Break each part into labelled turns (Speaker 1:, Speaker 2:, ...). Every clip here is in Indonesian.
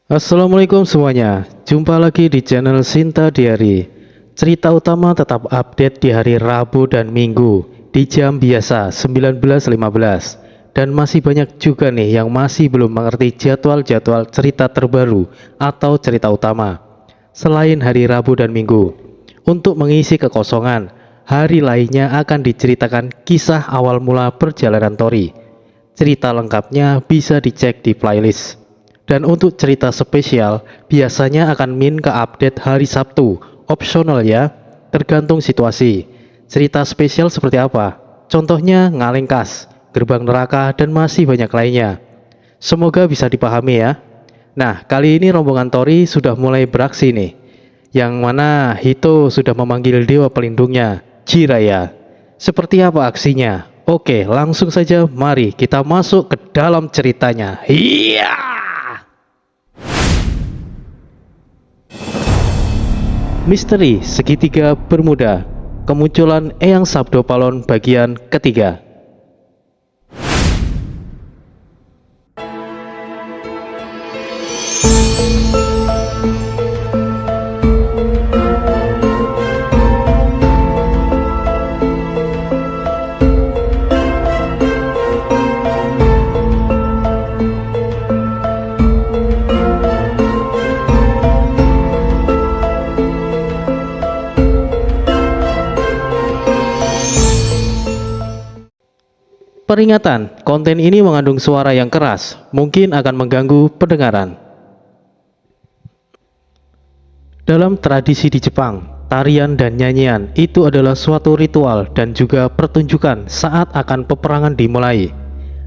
Speaker 1: Assalamualaikum semuanya, jumpa lagi di channel Sinta Diary. Cerita utama tetap update di hari Rabu dan Minggu di jam biasa 19.15. Dan masih banyak juga nih yang masih belum mengerti jadwal-jadwal cerita terbaru atau cerita utama selain hari Rabu dan Minggu. Untuk mengisi kekosongan, hari lainnya akan diceritakan kisah awal mula perjalanan Tori. Cerita lengkapnya bisa dicek di playlist. Dan untuk cerita spesial, biasanya akan ke update hari Sabtu, opsional ya, tergantung situasi. Cerita spesial seperti apa? Contohnya Ngalengkas, Gerbang Neraka, dan masih banyak lainnya. Semoga bisa dipahami ya. Nah, kali ini rombongan Tori sudah mulai beraksi nih. Yang mana Hito sudah memanggil dewa pelindungnya, Jiraiya. Seperti apa aksinya? Oke, langsung saja mari kita masuk ke dalam ceritanya. Iya! Misteri Segitiga Bermuda. Kemunculan Eyang Sabdo Palon bagian ketiga. Peringatan, konten ini mengandung suara yang keras, mungkin akan mengganggu pendengaran. Dalam tradisi di Jepang, tarian dan nyanyian itu adalah suatu ritual dan juga pertunjukan saat akan peperangan dimulai.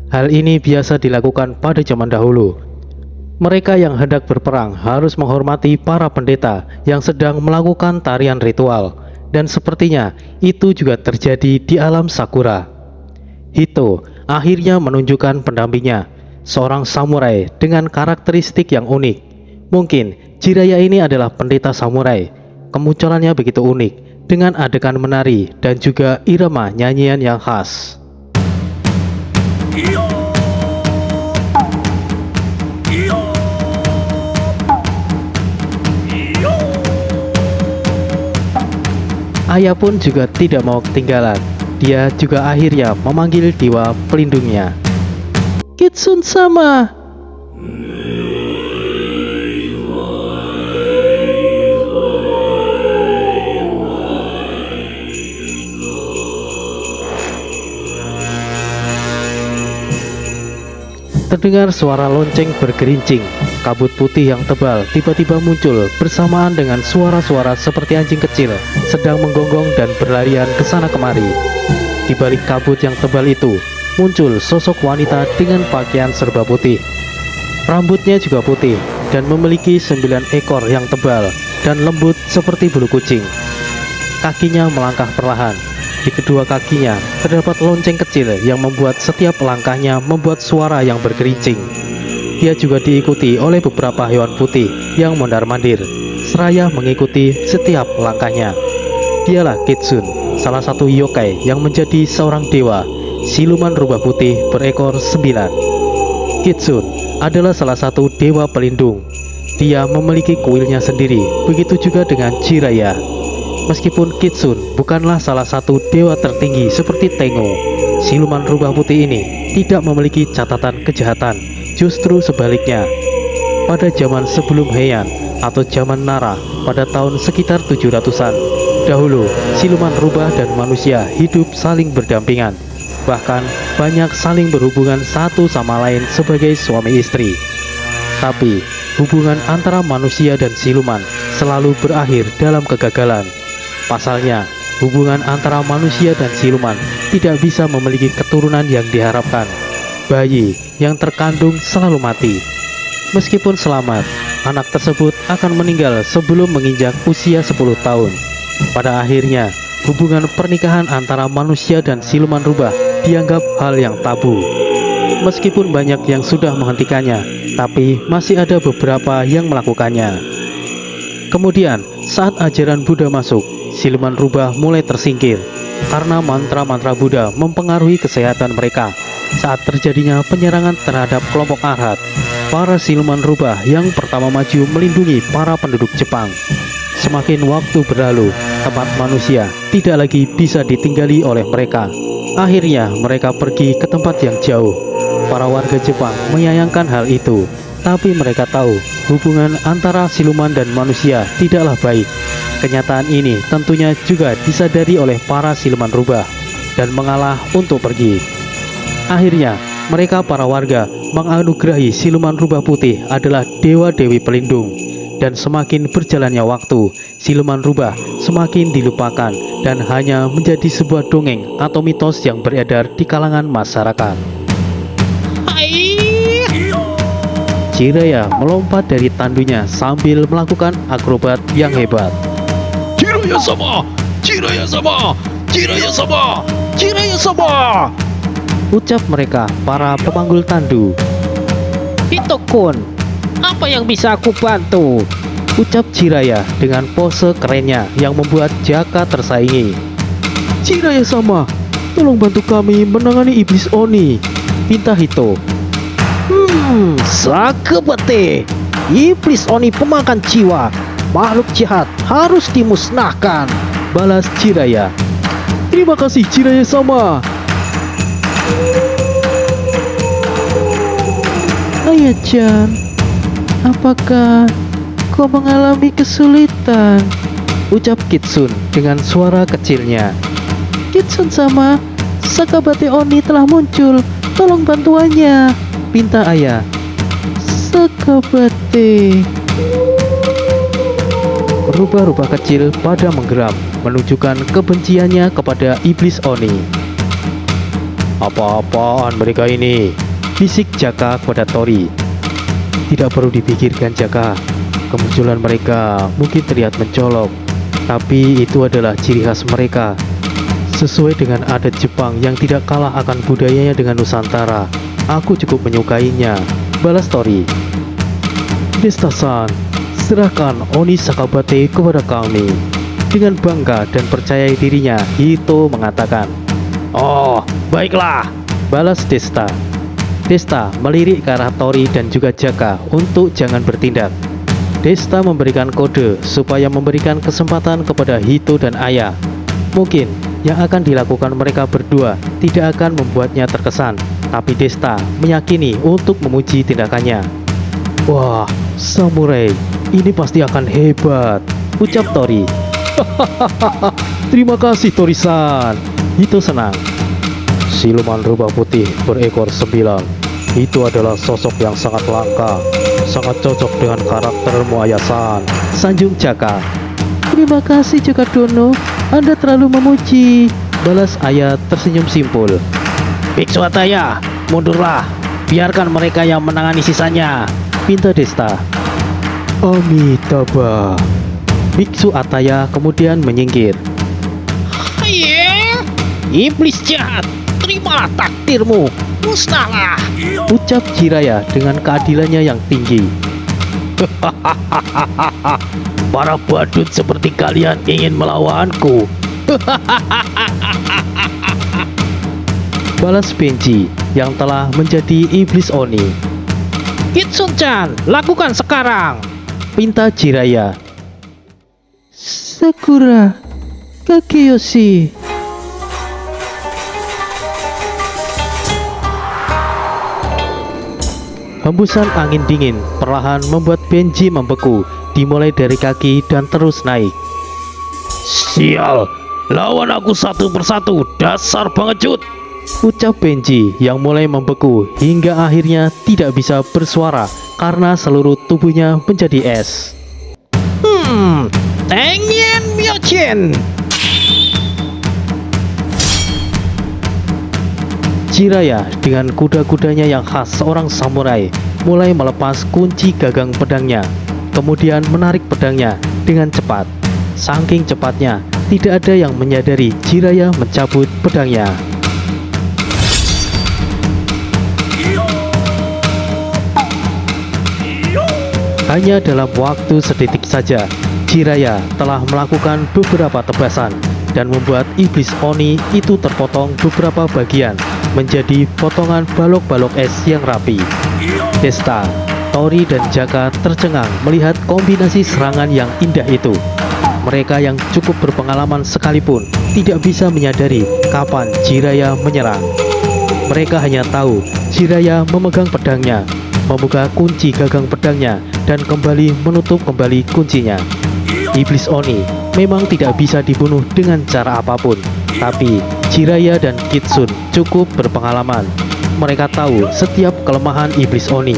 Speaker 1: Hal ini biasa dilakukan pada zaman dahulu. Mereka yang hendak berperang harus menghormati para pendeta yang sedang melakukan tarian ritual, dan sepertinya itu juga terjadi di alam Sakura. Hito akhirnya menunjukkan pendampingnya, seorang samurai dengan karakteristik yang unik. Mungkin Jiraiya ini adalah pendeta samurai. Kemunculannya begitu unik, dengan adegan menari dan juga irama nyanyian yang khas. Ayah pun juga tidak mau ketinggalan. Dia juga akhirnya memanggil dewa pelindungnya, Kitsune sama. Terdengar suara lonceng bergerincing. Kabut putih yang tebal tiba-tiba muncul bersamaan dengan suara-suara seperti anjing kecil sedang menggonggong dan berlarian ke sana kemari. Di balik kabut yang tebal itu, muncul sosok wanita dengan pakaian serba putih. Rambutnya juga putih dan memiliki 9 ekor yang tebal dan lembut seperti bulu kucing. Kakinya melangkah perlahan. Di kedua kakinya terdapat lonceng kecil yang membuat setiap langkahnya membuat suara yang bergerincing. Dia juga diikuti oleh beberapa hewan putih yang mondar-mandir, seraya mengikuti setiap langkahnya. Dialah Kitsune, salah satu yokai yang menjadi seorang dewa, siluman rubah putih berekor 9. Kitsune adalah salah satu dewa pelindung. Dia memiliki kuilnya sendiri, begitu juga dengan Jiraiya. Meskipun Kitsune bukanlah salah satu dewa tertinggi seperti Tengu, siluman rubah putih ini tidak memiliki catatan kejahatan. Justru sebaliknya, pada zaman sebelum Heian atau zaman Nara pada tahun sekitar 700-an, dahulu siluman rubah dan manusia hidup saling berdampingan. Bahkan banyak saling berhubungan satu sama lain sebagai suami istri. Tapi hubungan antara manusia dan siluman selalu berakhir dalam kegagalan. Pasalnya, hubungan antara manusia dan siluman tidak bisa memiliki keturunan yang diharapkan. Bayi yang terkandung selalu mati. Meskipun selamat, anak tersebut akan meninggal sebelum menginjak usia 10 tahun. Pada akhirnya, hubungan pernikahan antara manusia dan siluman rubah dianggap hal yang tabu. Meskipun banyak yang sudah menghentikannya, tapi masih ada beberapa yang melakukannya. Kemudian, saat ajaran Buddha masuk, siluman rubah mulai tersingkir karena mantra-mantra Buddha mempengaruhi kesehatan mereka. Saat terjadinya penyerangan terhadap kelompok Arhat, para siluman rubah yang pertama maju melindungi para penduduk Jepang. Semakin waktu berlalu, tempat manusia tidak lagi bisa ditinggali oleh mereka. Akhirnya mereka pergi ke tempat yang jauh. Para warga Jepang menyayangkan hal itu, tapi mereka tahu hubungan antara siluman dan manusia tidaklah baik. Kenyataan ini tentunya juga disadari oleh para siluman rubah dan mengalah untuk pergi. Akhirnya mereka para warga menganugerahi siluman rubah putih adalah dewa-dewi pelindung. Dan semakin berjalannya waktu, siluman rubah semakin dilupakan dan hanya menjadi sebuah dongeng atau mitos yang beredar di kalangan masyarakat. Jiraiya melompat dari tandunya sambil melakukan akrobat yang hebat.
Speaker 2: Jiraiya-sama! Jiraiya-sama! Jiraiya-sama! Jiraiya-sama!
Speaker 1: Ucap mereka para pemanggul tandu.
Speaker 3: Hito-kun, apa yang bisa aku bantu?
Speaker 1: Ucap Jiraiya dengan pose kerennya yang membuat Jaka tersaingi. Jiraiya-sama, tolong bantu kami menangani iblis Oni, pinta Hito.
Speaker 3: Sakabete, iblis Oni pemakan jiwa, makhluk jahat harus dimusnahkan.
Speaker 1: Balas Jiraiya. Terima kasih Jiraiya-sama. Ayah-chan, apakah kau mengalami kesulitan? Ucap Kitsun dengan suara kecilnya. Kitsun-sama, Sakabete Oni telah muncul, tolong bantuannya, pinta ayah. Sakabete. Rubah-rubah kecil pada menggeram, menunjukkan kebenciannya kepada iblis Oni. Apa-apaan mereka ini? Bisik Jaka kepada Tori. Tidak perlu dipikirkan Jaka, kemunculan mereka mungkin terlihat mencolok, tapi itu adalah ciri khas mereka. Sesuai dengan adat Jepang yang tidak kalah akan budayanya dengan Nusantara, aku cukup menyukainya, balas Tori. Desta-san, serahkan Oni Sakabete kepada kami. Dengan bangga dan percaya dirinya, Hito mengatakan.
Speaker 2: Oh, baiklah,
Speaker 1: balas Desta. Desta melirik ke arah Tori dan juga Jaka untuk jangan bertindak. Desta memberikan kode supaya memberikan kesempatan kepada Hito dan Ayah. Mungkin yang akan dilakukan mereka berdua tidak akan membuatnya terkesan, tapi Desta meyakini untuk memuji tindakannya. Wah, samurai, ini pasti akan hebat, ucap Tori. Terima kasih Tori-san. Hito senang. Siluman rubah putih berekor 9. Itu adalah sosok yang sangat langka, sangat cocok dengan karaktermu Ayah-san, sanjung Jaka. Terima kasih Jaka Dono, Anda terlalu memuji, balas Ayah tersenyum simpul.
Speaker 3: Biksu Ataya, mundurlah, biarkan mereka yang menangani sisanya,
Speaker 1: pinta Desta. Amitabha. Biksu Ataya kemudian menyingkir.
Speaker 3: Iblis jahat, terimalah takdirmu, musnahlah,
Speaker 1: ucap Jiraiya dengan keadilannya yang tinggi.
Speaker 2: para badut seperti kalian ingin melawanku.
Speaker 1: Balas Benji yang telah menjadi iblis Oni.
Speaker 3: Kitsun-chan, lakukan sekarang,
Speaker 1: pinta Jiraiya. Sakura, Kageyoshi. Hembusan angin dingin perlahan membuat Benji membeku, dimulai dari kaki dan terus naik.
Speaker 2: Sial, lawan aku satu persatu, dasar pengecut,
Speaker 1: ucap Benji yang mulai membeku hingga akhirnya tidak bisa bersuara karena seluruh tubuhnya menjadi es.
Speaker 3: Tengen Myojin.
Speaker 1: Jiraiya dengan kuda-kudanya yang khas seorang samurai mulai melepas kunci gagang pedangnya, kemudian menarik pedangnya dengan cepat. Saking cepatnya, tidak ada yang menyadari Jiraiya mencabut pedangnya. Hanya dalam waktu sedetik saja, Jiraiya telah melakukan beberapa tebasan dan membuat iblis Oni itu terpotong beberapa bagian menjadi potongan balok-balok es yang rapi. Desta, Tori dan Jaka tercengang melihat kombinasi serangan yang indah itu. Mereka yang cukup berpengalaman sekalipun tidak bisa menyadari kapan Jiraiya menyerang. Mereka hanya tahu Jiraiya memegang pedangnya, membuka kunci gagang pedangnya, dan kembali menutup kembali kuncinya. Iblis Oni memang tidak bisa dibunuh dengan cara apapun, tapi Jiraiya dan Kitsun cukup berpengalaman. Mereka tahu setiap kelemahan Iblis Oni.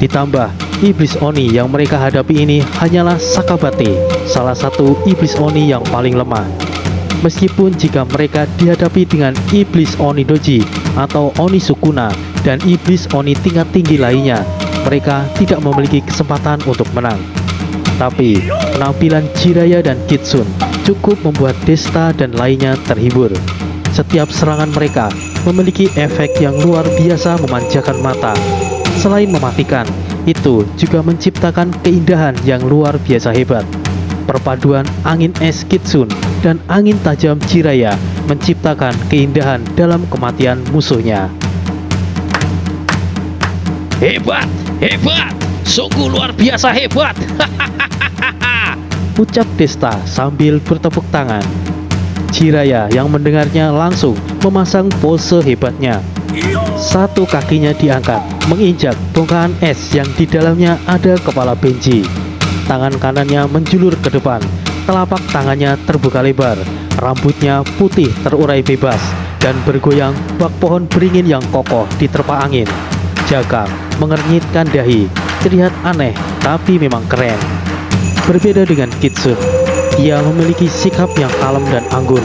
Speaker 1: Ditambah, Iblis Oni yang mereka hadapi ini hanyalah Sakabate, salah satu Iblis Oni yang paling lemah. Meskipun jika mereka dihadapi dengan Iblis Oni Doji atau Oni Sukuna dan Iblis Oni tingkat tinggi lainnya, mereka tidak memiliki kesempatan untuk menang. Tapi, penampilan Jiraiya dan Kitsun cukup membuat Desta dan lainnya terhibur. Setiap serangan mereka memiliki efek yang luar biasa memanjakan mata. Selain mematikan, itu juga menciptakan keindahan yang luar biasa hebat. Perpaduan angin es Kitsun dan angin tajam Jiraiya menciptakan keindahan dalam kematian musuhnya.
Speaker 2: Hebat, hebat, sungguh luar biasa hebat.
Speaker 1: Ucap Desta sambil bertepuk tangan. Jiraiya yang mendengarnya langsung memasang pose hebatnya. Satu kakinya diangkat, menginjak bongkahan es yang di dalamnya ada kepala Benji. Tangan kanannya menjulur ke depan, telapak tangannya terbuka lebar, rambutnya putih terurai bebas, dan bergoyang bak pohon beringin yang kokoh diterpa angin. Jaka mengernyitkan dahi, terlihat aneh tapi memang keren. Berbeda dengan Kitsun, dia memiliki sikap yang kalem dan anggun.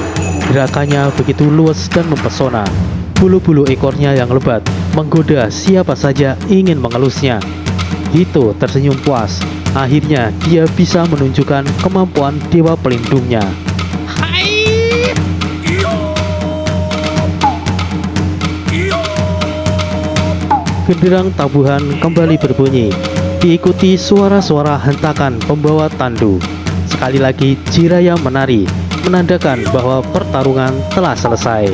Speaker 1: Gerakannya begitu luas dan mempesona. Bulu-bulu ekornya yang lebat menggoda siapa saja ingin mengelusnya. Hito tersenyum puas. Akhirnya dia bisa menunjukkan kemampuan dewa pelindungnya.
Speaker 2: Hai.
Speaker 1: Genderang tabuhan kembali berbunyi, diikuti suara-suara hentakan pembawa tandu. Sekali lagi Jiraiya menari, menandakan bahwa pertarungan telah selesai.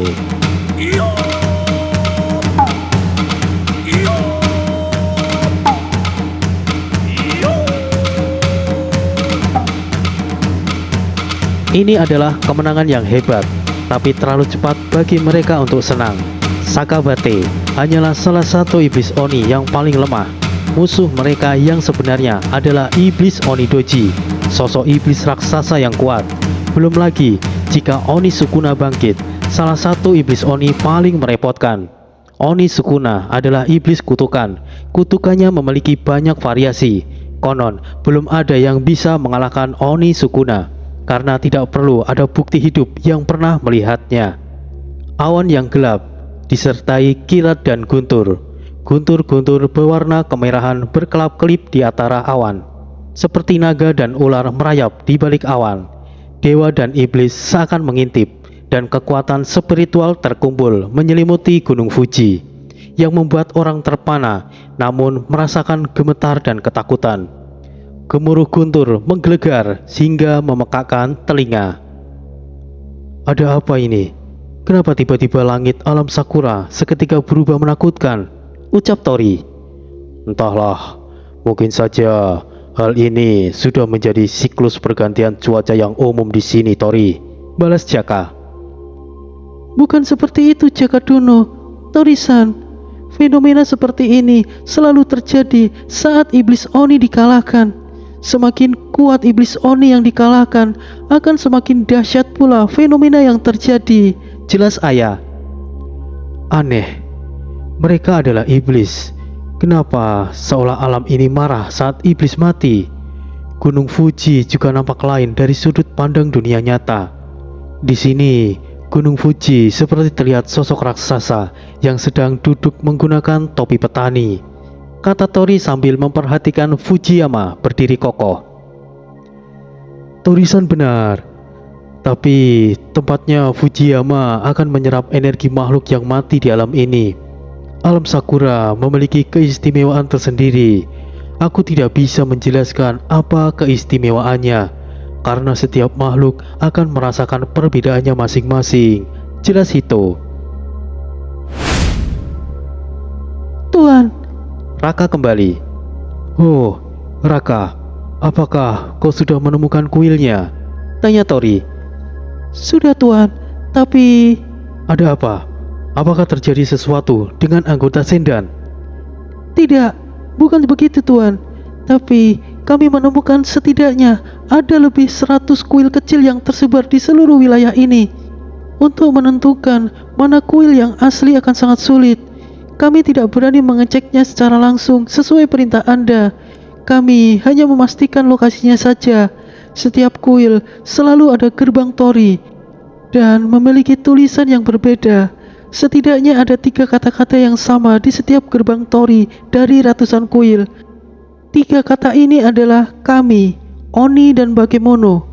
Speaker 1: Ini adalah kemenangan yang hebat, tapi terlalu cepat bagi mereka untuk senang. Sakabate hanyalah salah satu Iblis Oni yang paling lemah. Musuh mereka yang sebenarnya adalah Iblis Oni Doji, sosok iblis raksasa yang kuat. Belum lagi jika Oni Sukuna bangkit, salah satu Iblis Oni paling merepotkan. Oni Sukuna adalah iblis kutukan. Kutukannya memiliki banyak variasi. Konon, belum ada yang bisa mengalahkan Oni Sukuna, karena tidak perlu ada bukti hidup yang pernah melihatnya. Awan yang gelap disertai kilat dan guntur. Guntur-guntur berwarna kemerahan berkelap-kelip di antara awan. Seperti naga dan ular merayap di balik awan. Dewa dan iblis seakan mengintip, dan kekuatan spiritual terkumpul menyelimuti Gunung Fuji, yang membuat orang terpana namun merasakan gemetar dan ketakutan. Gemuruh guntur menggelegar sehingga memekakkan telinga. Ada apa ini? Kenapa tiba-tiba langit alam Sakura seketika berubah menakutkan? Ucap Tori. Entahlah, mungkin saja hal ini sudah menjadi siklus pergantian cuaca yang umum di sini, Tori. Balas Jaka. Bukan seperti itu, Jaka Dono. Tori-san, fenomena seperti ini selalu terjadi saat Iblis Oni dikalahkan. Semakin kuat Iblis Oni yang dikalahkan, akan semakin dahsyat pula fenomena yang terjadi. Jelas Ayah. Aneh, mereka adalah iblis. Kenapa seolah alam ini marah saat iblis mati? Gunung Fuji juga nampak lain dari sudut pandang dunia nyata. Di sini, Gunung Fuji seperti terlihat sosok raksasa yang sedang duduk menggunakan topi petani, kata Tori sambil memperhatikan Fujiyama berdiri kokoh. Tori-san benar, tapi tempatnya Fujiyama akan menyerap energi makhluk yang mati di alam ini. Alam Sakura memiliki keistimewaan tersendiri. Aku tidak bisa menjelaskan apa keistimewaannya, karena setiap makhluk akan merasakan perbedaannya masing-masing. Jelas Hito. Tuan, Raka kembali. Oh, Raka, apakah kau sudah menemukan kuilnya? Tanya Tori. Sudah Tuan, tapi... Ada apa? Apakah terjadi sesuatu dengan anggota Sendan? Tidak, bukan begitu Tuan. Tapi kami menemukan setidaknya ada lebih 100 kuil kecil yang tersebar di seluruh wilayah ini. Untuk menentukan mana kuil yang asli akan sangat sulit. Kami tidak berani mengeceknya secara langsung sesuai perintah Anda. Kami hanya memastikan lokasinya saja. Setiap kuil selalu ada gerbang Tori dan memiliki tulisan yang berbeda. Setidaknya ada 3 kata-kata yang sama di setiap gerbang Tori dari ratusan kuil. 3 kata ini adalah kami, Oni dan Bakemono.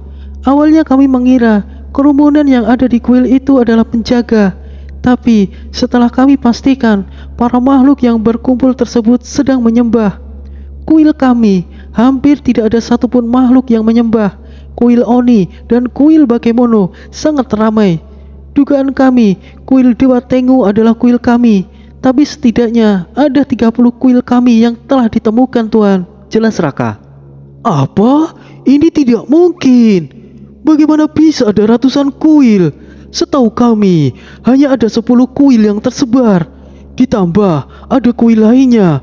Speaker 1: Awalnya kami mengira kerumunan yang ada di kuil itu adalah penjaga. Tapi setelah kami pastikan para makhluk yang berkumpul tersebut sedang menyembah kuil kami, hampir tidak ada satupun makhluk yang menyembah. Kuil Oni dan kuil Bakemono sangat ramai. Dugaan kami, kuil Dewa Tengu adalah kuil kami. Tapi setidaknya ada 30 kuil kami yang telah ditemukan Tuan. Jelas Raka. Apa? Ini tidak mungkin. Bagaimana bisa ada ratusan kuil? Setahu kami, hanya ada 10 kuil yang tersebar. Ditambah ada kuil lainnya,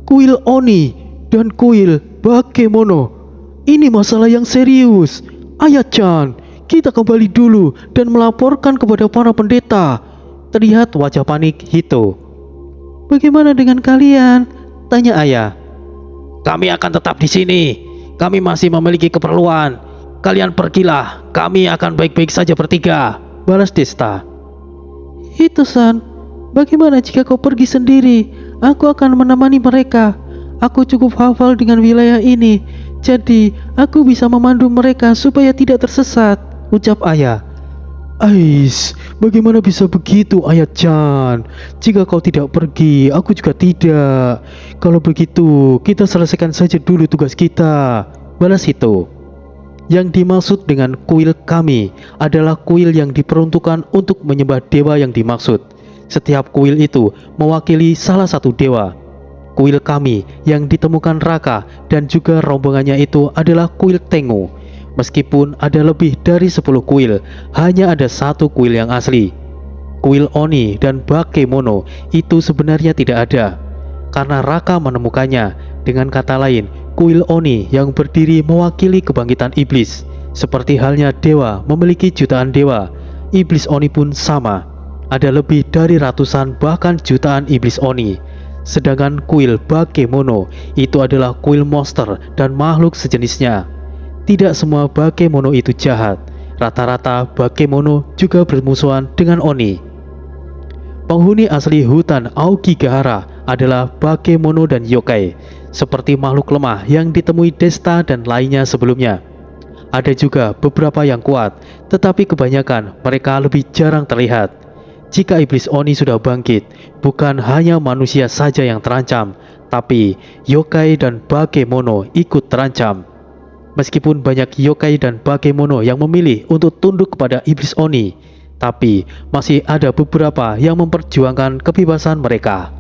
Speaker 1: kuil Oni dan kuil Bakemono. Ini masalah yang serius. Ayah-chan, kita kembali dulu dan melaporkan kepada para pendeta. Terlihat wajah panik Hito. Bagaimana dengan kalian? Tanya Ayah.
Speaker 3: Kami akan tetap di sini. Kami masih memiliki keperluan. Kalian pergilah. Kami akan baik-baik saja bertiga.
Speaker 1: Balas Desta.
Speaker 4: Hito-san, bagaimana jika kau pergi sendiri? Aku akan menemani mereka. Aku cukup hafal dengan wilayah ini. Jadi, aku bisa memandu mereka supaya tidak tersesat,
Speaker 1: ucap Ayah. Ais, bagaimana bisa begitu Ayah-chan? Jika kau tidak pergi, aku juga tidak. Kalau begitu, kita selesaikan saja dulu tugas kita. Balas Hito. Yang dimaksud dengan kuil kami adalah kuil yang diperuntukkan untuk menyembah dewa yang dimaksud. Setiap kuil itu mewakili salah satu dewa. Kuil kami yang ditemukan Raka dan juga rombongannya itu adalah kuil Tengu. Meskipun ada lebih dari 10 kuil, hanya ada 1 kuil yang asli. Kuil Oni dan Bakemono itu sebenarnya tidak ada, karena Raka menemukannya. Dengan kata lain, kuil Oni yang berdiri mewakili kebangkitan iblis. Seperti halnya dewa memiliki jutaan dewa, iblis Oni pun sama. Ada lebih dari ratusan bahkan jutaan iblis Oni. Sedangkan kuil Bakemono itu adalah kuil monster dan makhluk sejenisnya. Tidak semua Bakemono itu jahat. Rata-rata Bakemono juga bermusuhan dengan Oni. Penghuni asli hutan Aokigahara adalah Bakemono dan yokai, seperti makhluk lemah yang ditemui Desta dan lainnya sebelumnya. Ada juga beberapa yang kuat, tetapi kebanyakan mereka lebih jarang terlihat. Jika iblis Oni sudah bangkit, bukan hanya manusia saja yang terancam, tapi yokai dan Bakemono ikut terancam. Meskipun banyak yokai dan Bakemono yang memilih untuk tunduk kepada iblis Oni, tapi masih ada beberapa yang memperjuangkan kebebasan mereka.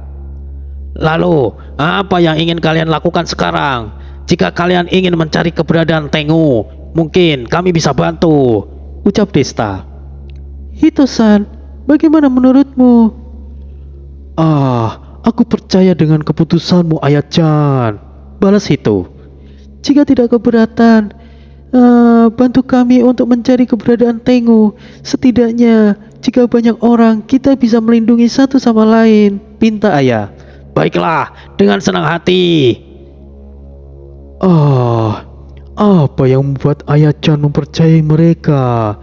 Speaker 3: Lalu, apa yang ingin kalian lakukan sekarang? Jika kalian ingin mencari keberadaan Tengu, mungkin kami bisa bantu,
Speaker 1: ucap Desta.
Speaker 4: Hito-san, bagaimana menurutmu?
Speaker 1: Aku percaya dengan keputusanmu Ayah-chan, balas Hito.
Speaker 4: Jika tidak keberatan, bantu kami untuk mencari keberadaan Tengu. Setidaknya jika banyak orang, kita bisa melindungi satu sama lain,
Speaker 1: pinta Ayah.
Speaker 3: Baiklah, dengan senang hati.
Speaker 1: Apa yang membuat Ayah-chan mempercayai mereka?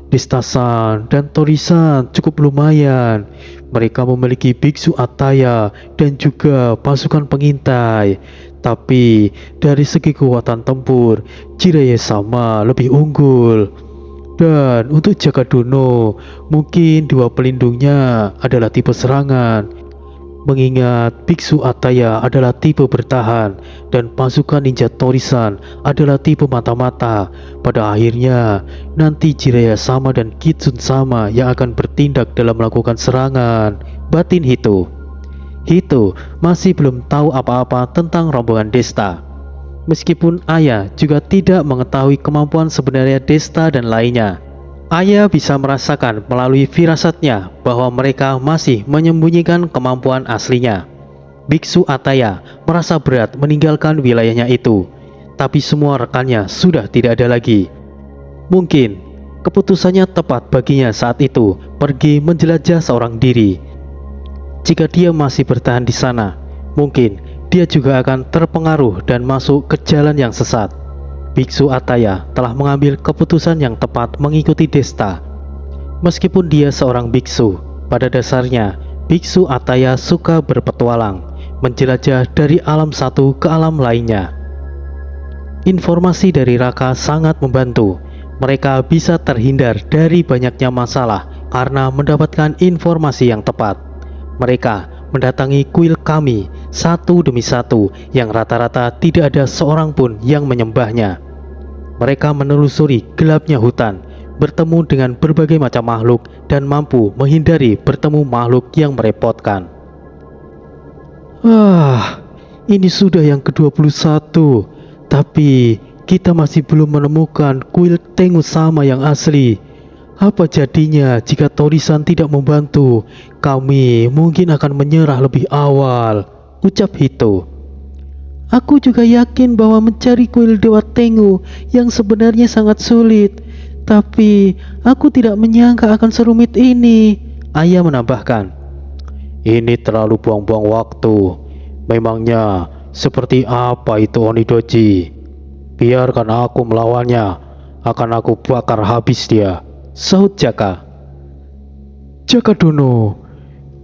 Speaker 1: Desta-san dan Tori-san cukup lumayan. Mereka memiliki biksu Ataya dan juga pasukan pengintai. Tapi dari segi kekuatan tempur, Jiraiya sama lebih unggul. Dan untuk Jagadono, mungkin 2 pelindungnya adalah tipe serangan. Mengingat biksu Ataya adalah tipe bertahan dan pasukan ninja Tori-san adalah tipe mata-mata. Pada akhirnya nanti Jiraiya sama dan Kitsun sama yang akan bertindak dalam melakukan serangan, batin Hito. Hito masih belum tahu apa-apa tentang rombongan Desta. Meskipun Aya juga tidak mengetahui kemampuan sebenarnya Desta dan lainnya, Aya bisa merasakan melalui firasatnya bahwa mereka masih menyembunyikan kemampuan aslinya. Biksu Ataya merasa berat meninggalkan wilayahnya itu, tapi semua rekannya sudah tidak ada lagi. Mungkin keputusannya tepat baginya saat itu pergi menjelajah seorang diri. Jika dia masih bertahan di sana, mungkin dia juga akan terpengaruh dan masuk ke jalan yang sesat. Biksu Ataya telah mengambil keputusan yang tepat mengikuti Desta. Meskipun dia seorang biksu, pada dasarnya Biksu Ataya suka berpetualang, menjelajah dari alam satu ke alam lainnya. Informasi dari Raka sangat membantu. Mereka bisa terhindar dari banyaknya masalah karena mendapatkan informasi yang tepat. Mereka mendatangi kuil kami satu demi satu yang rata-rata tidak ada seorang pun yang menyembahnya. Mereka menelusuri gelapnya hutan, bertemu dengan berbagai macam makhluk dan mampu menghindari bertemu makhluk yang merepotkan.
Speaker 4: Ini sudah yang ke-21, tapi kita masih belum menemukan kuil Tengu Sama yang asli. Apa jadinya jika Torisan tidak membantu? Kami mungkin akan menyerah lebih awal, ucap Hito. Aku juga yakin bahwa mencari kuil Dewa Tengu yang sebenarnya sangat sulit, tapi aku tidak menyangka akan serumit ini,
Speaker 1: Aya menambahkan. Ini terlalu buang-buang waktu. Memangnya seperti apa itu Onidoji? Biarkan aku melawannya, akan aku bakar habis dia, sahut Jaka.
Speaker 4: Jaka Dono,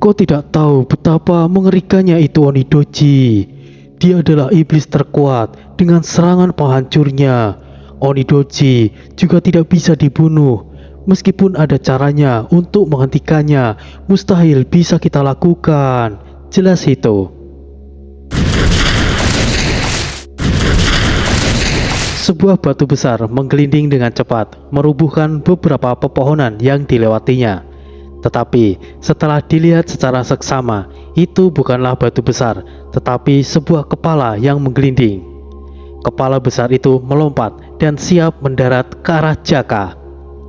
Speaker 4: kau tidak tahu betapa mengerikannya itu Onidoji. Dia adalah iblis terkuat dengan serangan penghancurnya. Onidoji juga tidak bisa dibunuh. Meskipun ada caranya untuk menghentikannya, mustahil bisa kita lakukan, jelas Hito. Sebuah batu besar menggelinding dengan cepat, merubuhkan beberapa pepohonan yang dilewatinya. Tetapi setelah dilihat secara seksama, itu bukanlah batu besar, tetapi sebuah kepala yang menggelinding. Kepala besar itu melompat dan siap mendarat ke arah Jaka.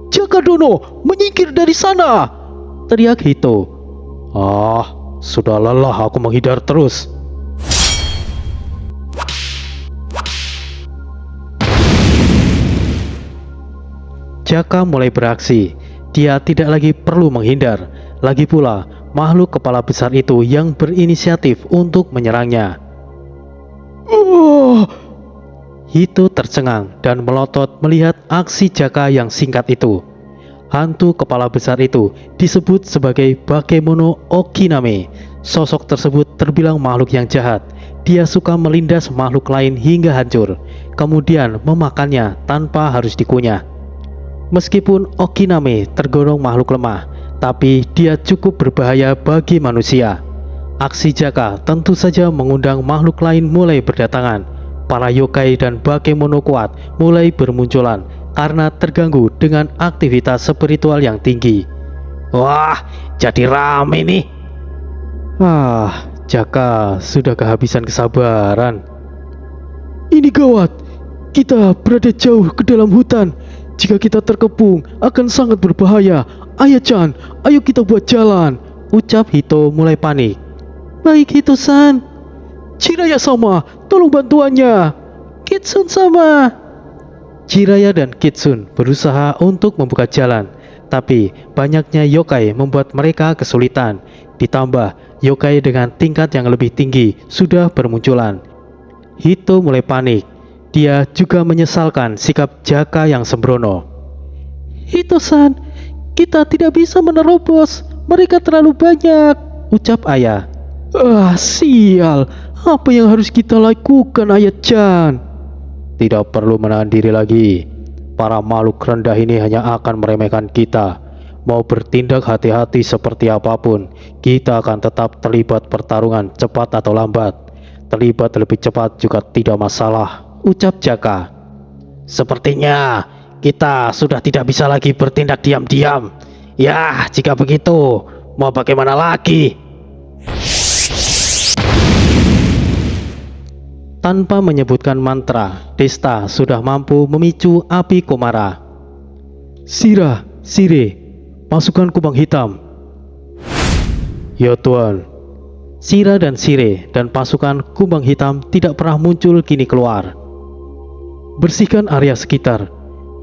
Speaker 4: Jaka Dono, menyingkir dari sana! Teriak Hito.
Speaker 1: Sudah lelah aku menghindar terus. Jaka mulai beraksi. Dia tidak lagi perlu menghindar. Lagi pula, makhluk kepala besar itu yang berinisiatif untuk menyerangnya. Hito tercengang dan melotot melihat aksi Jaka yang singkat itu. Hantu kepala besar itu disebut sebagai Bakemono Okiname. Sosok tersebut terbilang makhluk yang jahat. Dia suka melindas makhluk lain hingga hancur, kemudian memakannya tanpa harus dikunyah. Meskipun Okiname tergolong makhluk lemah, tapi dia cukup berbahaya bagi manusia. Aksi Jaka tentu saja mengundang makhluk lain mulai berdatangan. Para yokai dan bakemono kuat mulai bermunculan karena terganggu dengan aktivitas spiritual yang tinggi.
Speaker 3: Wah, jadi rame nih.
Speaker 1: Jaka sudah kehabisan kesabaran.
Speaker 4: Ini gawat. Kita berada jauh ke dalam hutan. Jika kita terkepung, akan sangat berbahaya. Aya-chan, ayo kita buat jalan,
Speaker 1: ucap Hito mulai panik.
Speaker 4: Baik Hito-san. Jiraiya sama, tolong bantuannya. Kitsun sama.
Speaker 1: Jiraiya dan Kitsun berusaha untuk membuka jalan, tapi banyaknya yokai membuat mereka kesulitan. Ditambah yokai dengan tingkat yang lebih tinggi sudah bermunculan. Hito mulai panik. Dia juga menyesalkan sikap Jaka yang sembrono.
Speaker 4: Hito-san, kita tidak bisa menerobos. Mereka terlalu banyak, ucap Aya. Sial. Apa yang harus kita lakukan, Aya-chan?
Speaker 1: Tidak perlu menahan diri lagi. Para makhluk rendah ini hanya akan meremehkan kita. Mau bertindak hati-hati seperti apapun, kita akan tetap terlibat pertarungan cepat atau lambat. Terlibat lebih cepat juga tidak masalah, ucap Jaka.
Speaker 3: Sepertinya kita sudah tidak bisa lagi bertindak diam-diam. Ya, jika begitu, mau bagaimana lagi?
Speaker 1: Tanpa menyebutkan mantra, Desta sudah mampu memicu api komara. Sira, Sire, pasukan kubang hitam. Ya Tuan. Sira dan Sire dan pasukan kumbang hitam tidak pernah muncul kini keluar. Bersihkan area sekitar,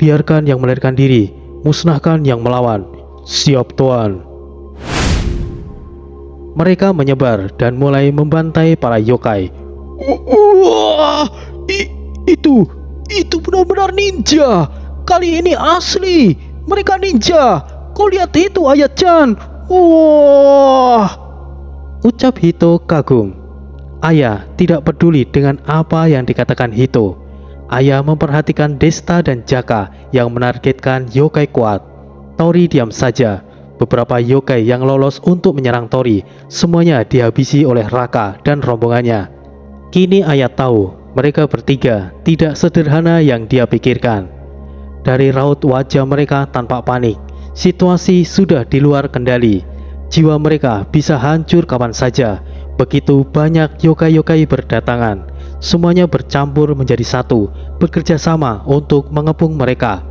Speaker 1: biarkan yang melarikan diri, musnahkan yang melawan. Siap Tuan. Mereka menyebar dan mulai membantai para yokai. Wah, itu benar-benar ninja. Kali ini asli, mereka ninja. Kau lihat itu, Ayah-chan. Wah, ucap Hito kagum. Ayah tidak peduli dengan apa yang dikatakan Hito. Ayah memperhatikan Desta dan Jaka yang menargetkan yokai kuat. Tori diam saja. Beberapa yokai yang lolos untuk menyerang Tori semuanya dihabisi oleh Raka dan rombongannya. Kini Ayah tahu mereka bertiga tidak sederhana yang dia pikirkan. Dari raut wajah mereka tanpa panik, situasi sudah di luar kendali. Jiwa mereka bisa hancur kapan saja. Begitu banyak yokai-yokai berdatangan. Semuanya bercampur menjadi satu, bekerja sama untuk mengepung mereka.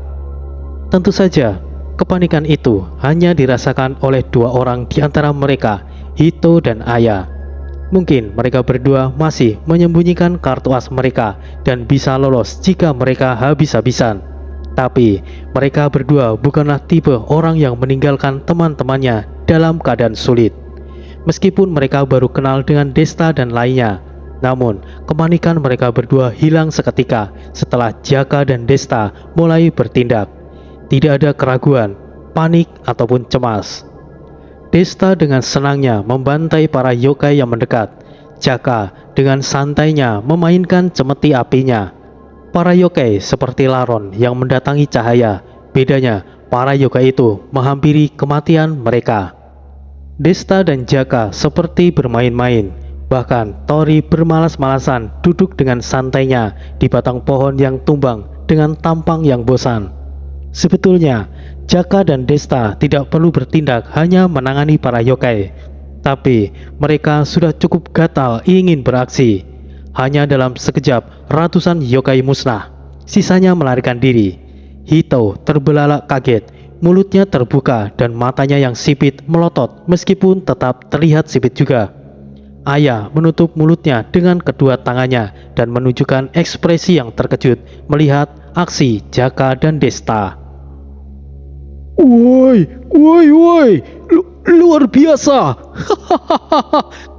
Speaker 1: Tentu saja, kepanikan itu hanya dirasakan oleh dua orang di antara mereka, Hito dan Ayah. Mungkin mereka berdua masih menyembunyikan kartu as mereka dan bisa lolos jika mereka habis-habisan. Tapi mereka berdua bukanlah tipe orang yang meninggalkan teman-temannya dalam keadaan sulit. Meskipun mereka baru kenal dengan Desta dan lainnya, namun kepanikan mereka berdua hilang seketika setelah Jaka dan Desta mulai bertindak. Tidak ada keraguan, panik ataupun cemas. Desta dengan senangnya membantai para yokai yang mendekat. Jaka dengan santainya memainkan cemeti apinya. Para yokai seperti laron yang mendatangi cahaya. Bedanya, para yokai itu menghampiri kematian mereka. Desta dan Jaka seperti bermain-main. Bahkan Tori bermalas-malasan duduk dengan santainya di batang pohon yang tumbang dengan tampang yang bosan. Sebetulnya, Jaka dan Desta tidak perlu bertindak hanya menangani para yokai. Tapi mereka sudah cukup gatal ingin beraksi. Hanya dalam sekejap ratusan yokai musnah. Sisanya melarikan diri. Hito terbelalak kaget. Mulutnya terbuka dan matanya yang sipit melotot meskipun tetap terlihat sipit juga. Ayah menutup mulutnya dengan kedua tangannya dan menunjukkan ekspresi yang terkejut melihat aksi Jaka dan Desta. Woi, luar biasa.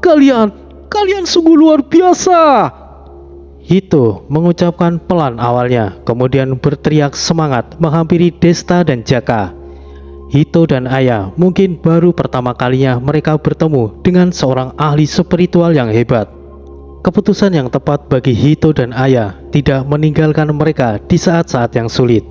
Speaker 1: Kalian sungguh luar biasa. Hito mengucapkan pelan awalnya, kemudian berteriak semangat menghampiri Desta dan Jaka. Hito dan Ayah mungkin baru pertama kalinya mereka bertemu dengan seorang ahli spiritual yang hebat. Keputusan yang tepat bagi Hito dan Ayah tidak meninggalkan mereka di saat-saat yang sulit.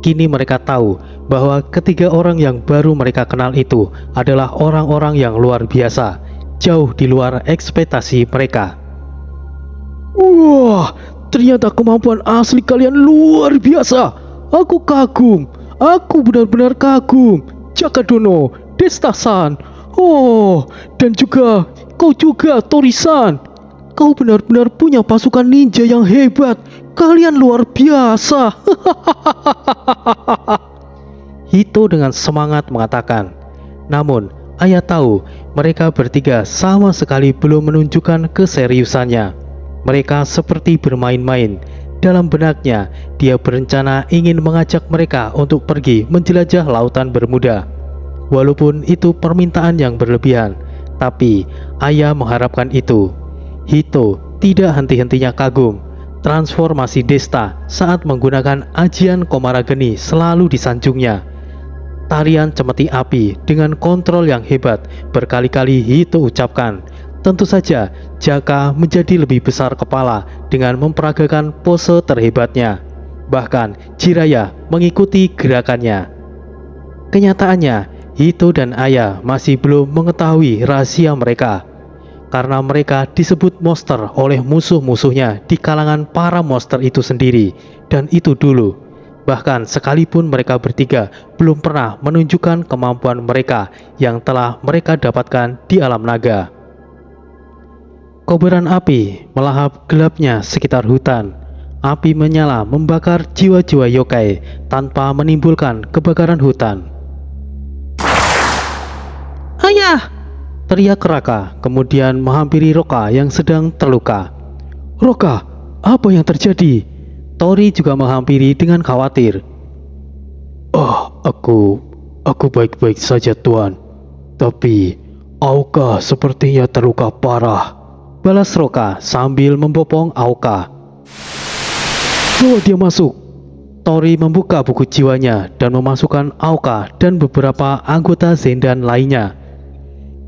Speaker 1: Kini mereka tahu bahwa ketiga orang yang baru mereka kenal itu adalah orang-orang yang luar biasa, jauh di luar ekspektasi mereka. Wah, ternyata kemampuan asli kalian luar biasa. Aku kagum, aku benar-benar kagum. Jaka Dono, Desta-san, oh, dan juga kau juga, Tori-san. Kau benar-benar punya pasukan ninja yang hebat. Kalian luar biasa. Hito dengan semangat mengatakan. Namun, Ayah tahu mereka bertiga sama sekali belum menunjukkan keseriusannya. Mereka seperti bermain-main. Dalam benaknya, dia berencana ingin mengajak mereka untuk pergi menjelajah lautan Bermuda. Walaupun itu permintaan yang berlebihan, tapi Ayah mengharapkan itu. Hito tidak henti-hentinya kagum. Transformasi Desta saat menggunakan ajian Komara Geni selalu disanjungnya. Tarian cemeti api dengan kontrol yang hebat berkali-kali Hito ucapkan. Tentu saja Jaka menjadi lebih besar kepala dengan memperagakan pose terhebatnya. Bahkan Jiraiya mengikuti gerakannya. Kenyataannya Hito dan Ayah masih belum mengetahui rahasia mereka. Karena mereka disebut monster oleh musuh-musuhnya di kalangan para monster itu sendiri. Dan itu dulu. Bahkan sekalipun mereka bertiga belum pernah menunjukkan kemampuan mereka yang telah mereka dapatkan di alam naga. Kobaran api melahap gelapnya sekitar hutan. Api menyala membakar jiwa-jiwa yokai tanpa menimbulkan kebakaran hutan.
Speaker 4: Ayah!
Speaker 1: Teriak Raka kemudian menghampiri Roka yang sedang terluka. Roka, apa yang terjadi? Tori juga menghampiri dengan khawatir. Aku baik-baik saja Tuan. Tapi Auka sepertinya terluka parah. Balas Roka sambil membopong Auka. Bawa dia masuk. Tori membuka buku jiwanya dan memasukkan Auka dan beberapa anggota Zendan lainnya.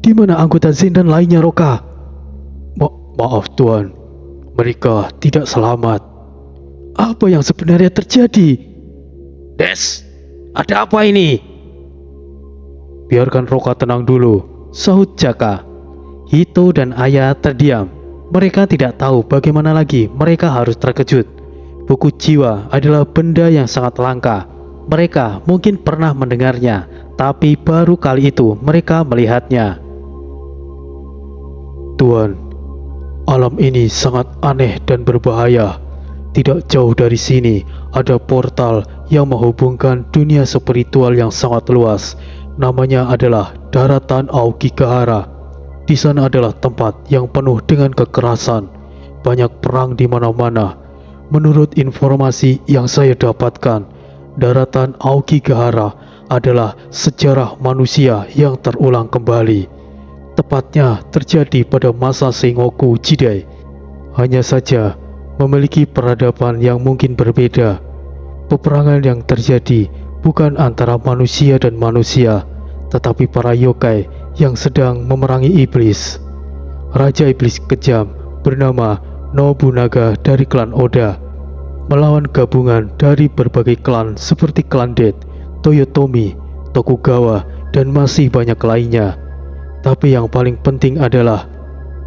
Speaker 1: Di mana anggota Zendan lainnya, Roka? Maaf Tuan, mereka tidak selamat. Apa yang sebenarnya terjadi?
Speaker 3: Des, ada apa ini?
Speaker 1: Biarkan Roka tenang dulu, sahut Jaka. Hito dan Aya terdiam. Mereka tidak tahu bagaimana lagi mereka harus terkejut. Buku jiwa adalah benda yang sangat langka. Mereka mungkin pernah mendengarnya, tapi baru kali itu mereka melihatnya. Tuan, alam ini sangat aneh dan berbahaya. Tidak jauh dari sini ada portal yang menghubungkan dunia spiritual yang sangat luas. Namanya adalah Daratan Aokigahara. Di sana adalah tempat yang penuh dengan kekerasan. Banyak perang di mana-mana. Menurut informasi yang saya dapatkan, Daratan Aokigahara adalah sejarah manusia yang terulang kembali. Tepatnya terjadi pada masa Sengoku Jidai. Hanya saja memiliki peradaban yang mungkin berbeda. Peperangan yang terjadi bukan antara manusia dan manusia, tetapi para yokai yang sedang memerangi iblis. Raja iblis kejam bernama Nobunaga dari klan Oda melawan gabungan dari berbagai klan seperti klan Det, Toyotomi, Tokugawa, dan masih banyak lainnya. Tapi yang paling penting adalah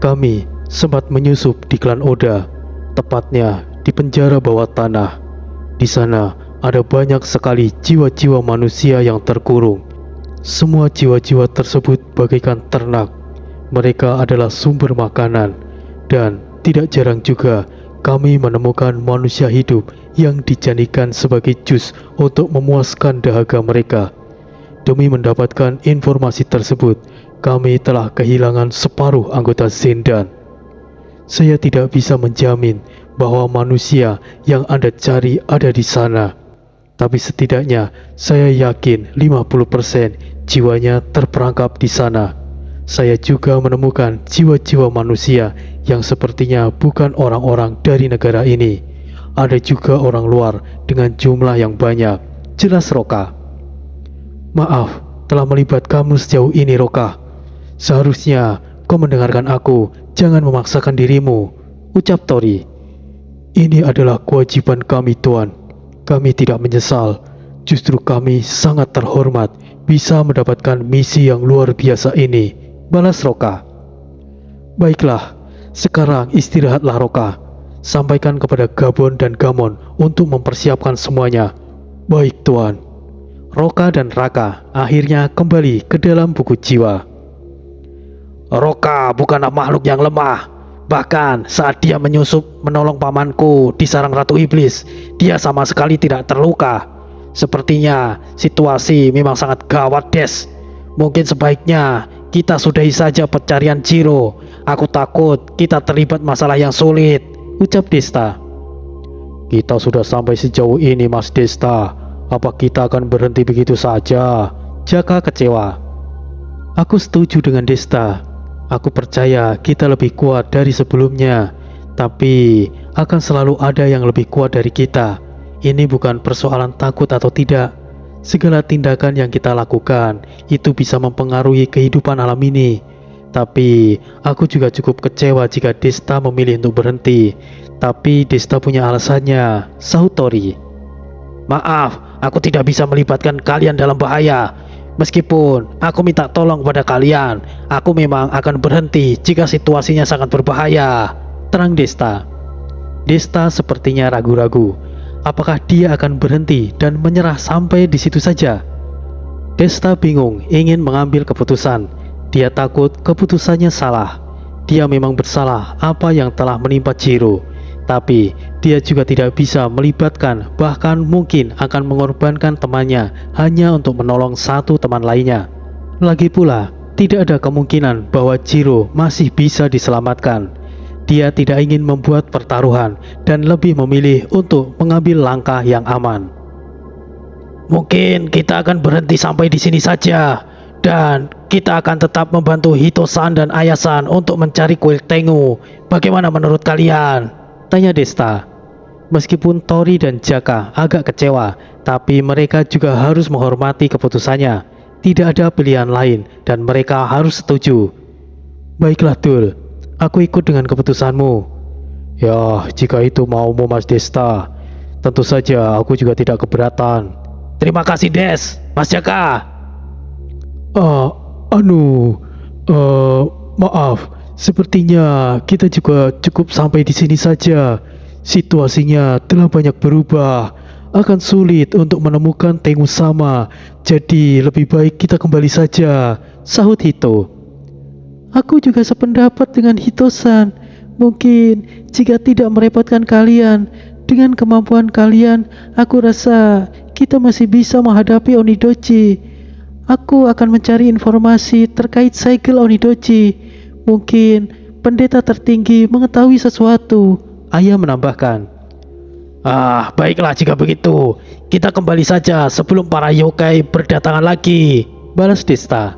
Speaker 1: kami sempat menyusup di klan Oda, tepatnya di penjara bawah tanah. Di sana ada banyak sekali jiwa-jiwa manusia yang terkurung. Semua jiwa-jiwa tersebut bagaikan ternak. Mereka adalah sumber makanan, dan tidak jarang juga kami menemukan manusia hidup yang dijadikan sebagai jus untuk memuaskan dahaga mereka. Demi mendapatkan informasi tersebut, kami telah kehilangan separuh anggota Zendan. Saya tidak bisa menjamin bahwa manusia yang Anda cari ada di sana, tapi setidaknya saya yakin 50% jiwanya terperangkap di sana. Saya juga menemukan jiwa-jiwa manusia yang sepertinya bukan orang-orang dari negara ini. Ada juga orang luar dengan jumlah yang banyak, jelas Roka. Maaf telah melibatkanmu sejauh ini, Roka. Seharusnya kau mendengarkan aku, jangan memaksakan dirimu, ucap Tori. Ini adalah kewajiban kami, Tuan. Kami tidak menyesal. Justru kami sangat terhormat bisa mendapatkan misi yang luar biasa ini, balas Roka. Baiklah, sekarang istirahatlah Roka. Sampaikan kepada Gabon dan Gamon untuk mempersiapkan semuanya. Baik, Tuan. Roka dan Raka akhirnya kembali ke dalam buku jiwa.
Speaker 3: Roka bukanlah makhluk yang lemah. Bahkan saat dia menyusup menolong pamanku di sarang Ratu Iblis, dia sama sekali tidak terluka. Sepertinya situasi memang sangat gawat, Des. Mungkin sebaiknya kita sudahi saja pencarian Jiro. Aku takut kita terlibat masalah yang sulit, ucap Desta. Kita sudah sampai sejauh ini, Mas Desta. Apa kita akan berhenti begitu saja? Jaka kecewa. Aku setuju dengan Desta. Aku percaya kita lebih kuat dari sebelumnya, tapi akan selalu ada yang lebih kuat dari kita. Ini bukan persoalan takut atau tidak. Segala tindakan yang kita lakukan itu bisa mempengaruhi kehidupan alam ini. Tapi aku juga cukup kecewa jika Desta memilih untuk berhenti. Tapi Desta punya alasannya, sahut Tori. Maaf, aku tidak bisa melibatkan kalian dalam bahaya. Meskipun aku minta tolong kepada kalian, aku memang akan berhenti jika situasinya sangat berbahaya, terang Desta. Desta sepertinya ragu-ragu. Apakah dia akan berhenti dan menyerah sampai di situ saja? Desta bingung ingin mengambil keputusan. Dia takut keputusannya salah.
Speaker 1: dia memang bersalah apa yang telah menimpa Jiro, tapi dia juga tidak bisa melibatkan, bahkan mungkin akan mengorbankan temannya hanya untuk menolong satu teman lainnya. Lagi pula, tidak ada kemungkinan bahwa Jiro masih bisa diselamatkan. Dia tidak ingin membuat pertaruhan dan lebih memilih untuk mengambil langkah yang aman.
Speaker 3: Mungkin kita akan berhenti sampai di sini saja, dan kita akan tetap membantu Hito-san dan Aya-san untuk mencari kuil Tengu. Bagaimana menurut kalian?
Speaker 1: Tanya Desta. Meskipun Tori dan Jaka agak kecewa, tapi mereka juga harus menghormati keputusannya. Tidak ada pilihan lain dan mereka harus setuju. Baiklah Dul, aku ikut dengan keputusanmu. Ya, jika itu maumu Mas Desta, tentu saja aku juga tidak keberatan.
Speaker 3: Terima kasih Des, Mas Jaka.
Speaker 4: Maaf, sepertinya kita juga cukup sampai di sini saja. Situasinya telah banyak berubah. Akan sulit untuk menemukan Tengu sama. Jadi lebih baik kita kembali saja, sahut Hito. Aku juga sependapat dengan Hito-san. Mungkin jika tidak merepotkan kalian, dengan kemampuan kalian, aku rasa kita masih bisa menghadapi Onidoji. Aku akan mencari informasi terkait segel Onidoji. Mungkin pendeta tertinggi mengetahui sesuatu.
Speaker 1: Ayah menambahkan.
Speaker 3: Baiklah jika begitu. Kita kembali saja sebelum para yokai berdatangan lagi,
Speaker 1: balas Desta.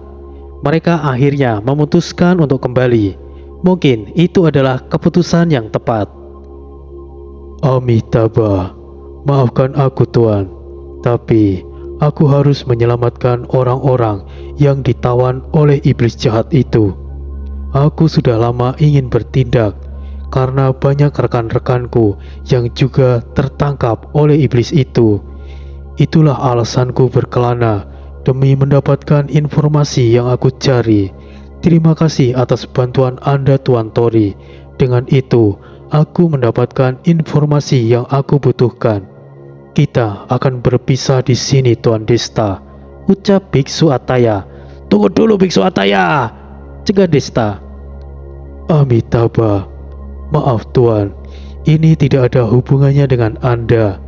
Speaker 1: Mereka akhirnya memutuskan untuk kembali. Mungkin itu adalah keputusan yang tepat.
Speaker 4: Amitabha, maafkan aku Tuan, tapi aku harus menyelamatkan orang-orang yang ditawan oleh iblis jahat itu. Aku sudah lama ingin bertindak, karena banyak rekan-rekanku yang juga tertangkap oleh iblis itu. Itulah alasanku berkelana demi mendapatkan informasi yang aku cari. Terima kasih atas bantuan Anda Tuan Tori. Dengan itu, aku mendapatkan informasi yang aku butuhkan. Kita akan berpisah di sini Tuan Desta,
Speaker 1: ucap Biksu Ataya.
Speaker 3: Tunggu dulu Biksu Ataya,
Speaker 1: cegah Desta.
Speaker 4: Amitabha, maaf Tuan, ini tidak ada hubungannya dengan Anda.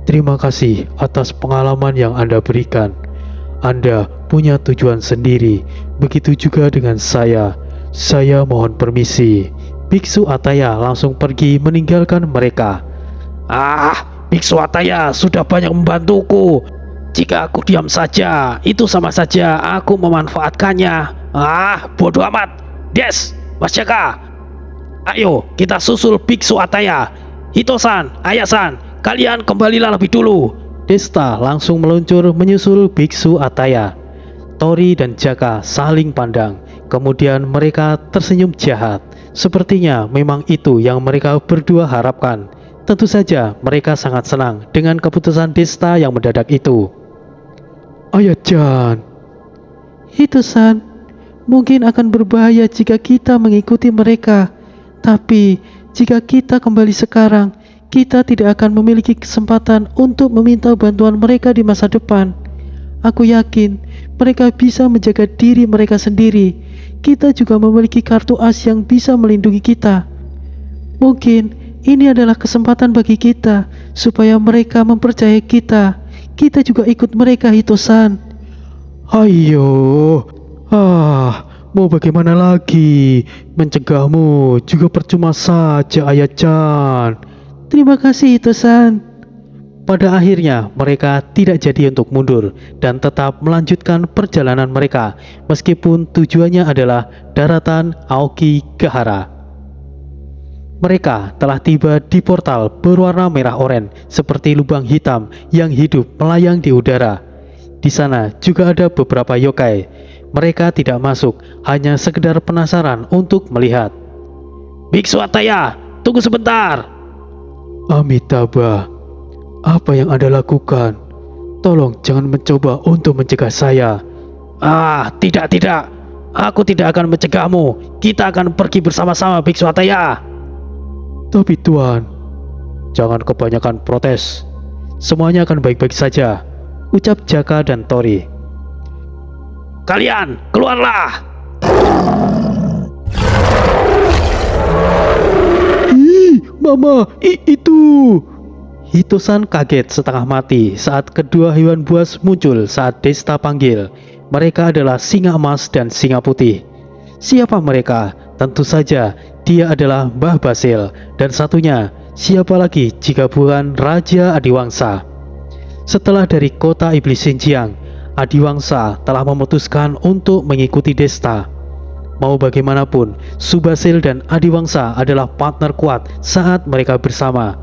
Speaker 4: Terima kasih atas pengalaman yang Anda berikan. Anda punya tujuan sendiri, begitu juga dengan saya. Saya mohon permisi.
Speaker 1: Biksu Ataya langsung pergi meninggalkan mereka.
Speaker 3: Biksu Ataya sudah banyak membantuku. Jika aku diam saja, itu sama saja aku memanfaatkannya. Bodoh amat. Des, Mas Jaka, ayo kita susul Biksu Ataya. Hito-san, Aya-san, kalian kembalilah lebih dulu.
Speaker 1: Desta langsung meluncur menyusul Biksu Ataya. Tori dan Jaka saling pandang, kemudian mereka tersenyum jahat. Sepertinya memang itu yang mereka berdua harapkan. Tentu saja mereka sangat senang dengan keputusan Desta yang mendadak itu.
Speaker 4: Aya-chan,
Speaker 5: Hito-san, mungkin akan berbahaya jika kita mengikuti mereka. Tapi jika kita kembali sekarang, kita tidak akan memiliki kesempatan untuk meminta bantuan mereka di masa depan. Aku yakin mereka bisa menjaga diri mereka sendiri. Kita juga memiliki kartu as yang bisa melindungi kita. Mungkin ini adalah kesempatan bagi kita supaya mereka mempercayai kita. Kita juga ikut mereka, Hito-san.
Speaker 4: Ayo, mau bagaimana lagi? Mencegahmu juga percuma saja, Aya-chan.
Speaker 5: Terima kasih, Hito-san.
Speaker 1: Pada akhirnya mereka tidak jadi untuk mundur dan tetap melanjutkan perjalanan mereka, meskipun tujuannya adalah daratan Aokigahara. Mereka telah tiba di portal berwarna merah oranye seperti lubang hitam yang hidup melayang di udara. Di sana juga ada beberapa yokai. Mereka tidak masuk, hanya sekedar penasaran untuk melihat.
Speaker 3: Biksu Ataya, tunggu sebentar.
Speaker 4: Amitabha, apa yang Anda lakukan? Tolong jangan mencoba untuk mencegah saya.
Speaker 3: Tidak. Aku tidak akan mencegahmu. Kita akan pergi bersama-sama, Biksu Ataya.
Speaker 4: Tapi Tuan,
Speaker 1: jangan kebanyakan protes. Semuanya akan baik-baik saja, ucap Jaka dan Tori.
Speaker 3: Kalian, keluarlah. Mama, itu.
Speaker 1: Hito-san kaget setengah mati saat kedua hewan buas muncul saat Desta panggil. Mereka adalah singa emas dan singa putih. Siapa mereka? Tentu saja dia adalah Mbah Basil, dan satunya siapa lagi jika bukan Raja Adiwangsa. Setelah dari kota iblis Xinjiang, Adiwangsa telah memutuskan untuk mengikuti Desta. Mau bagaimanapun, Subhasil dan Adiwangsa adalah partner kuat saat mereka bersama.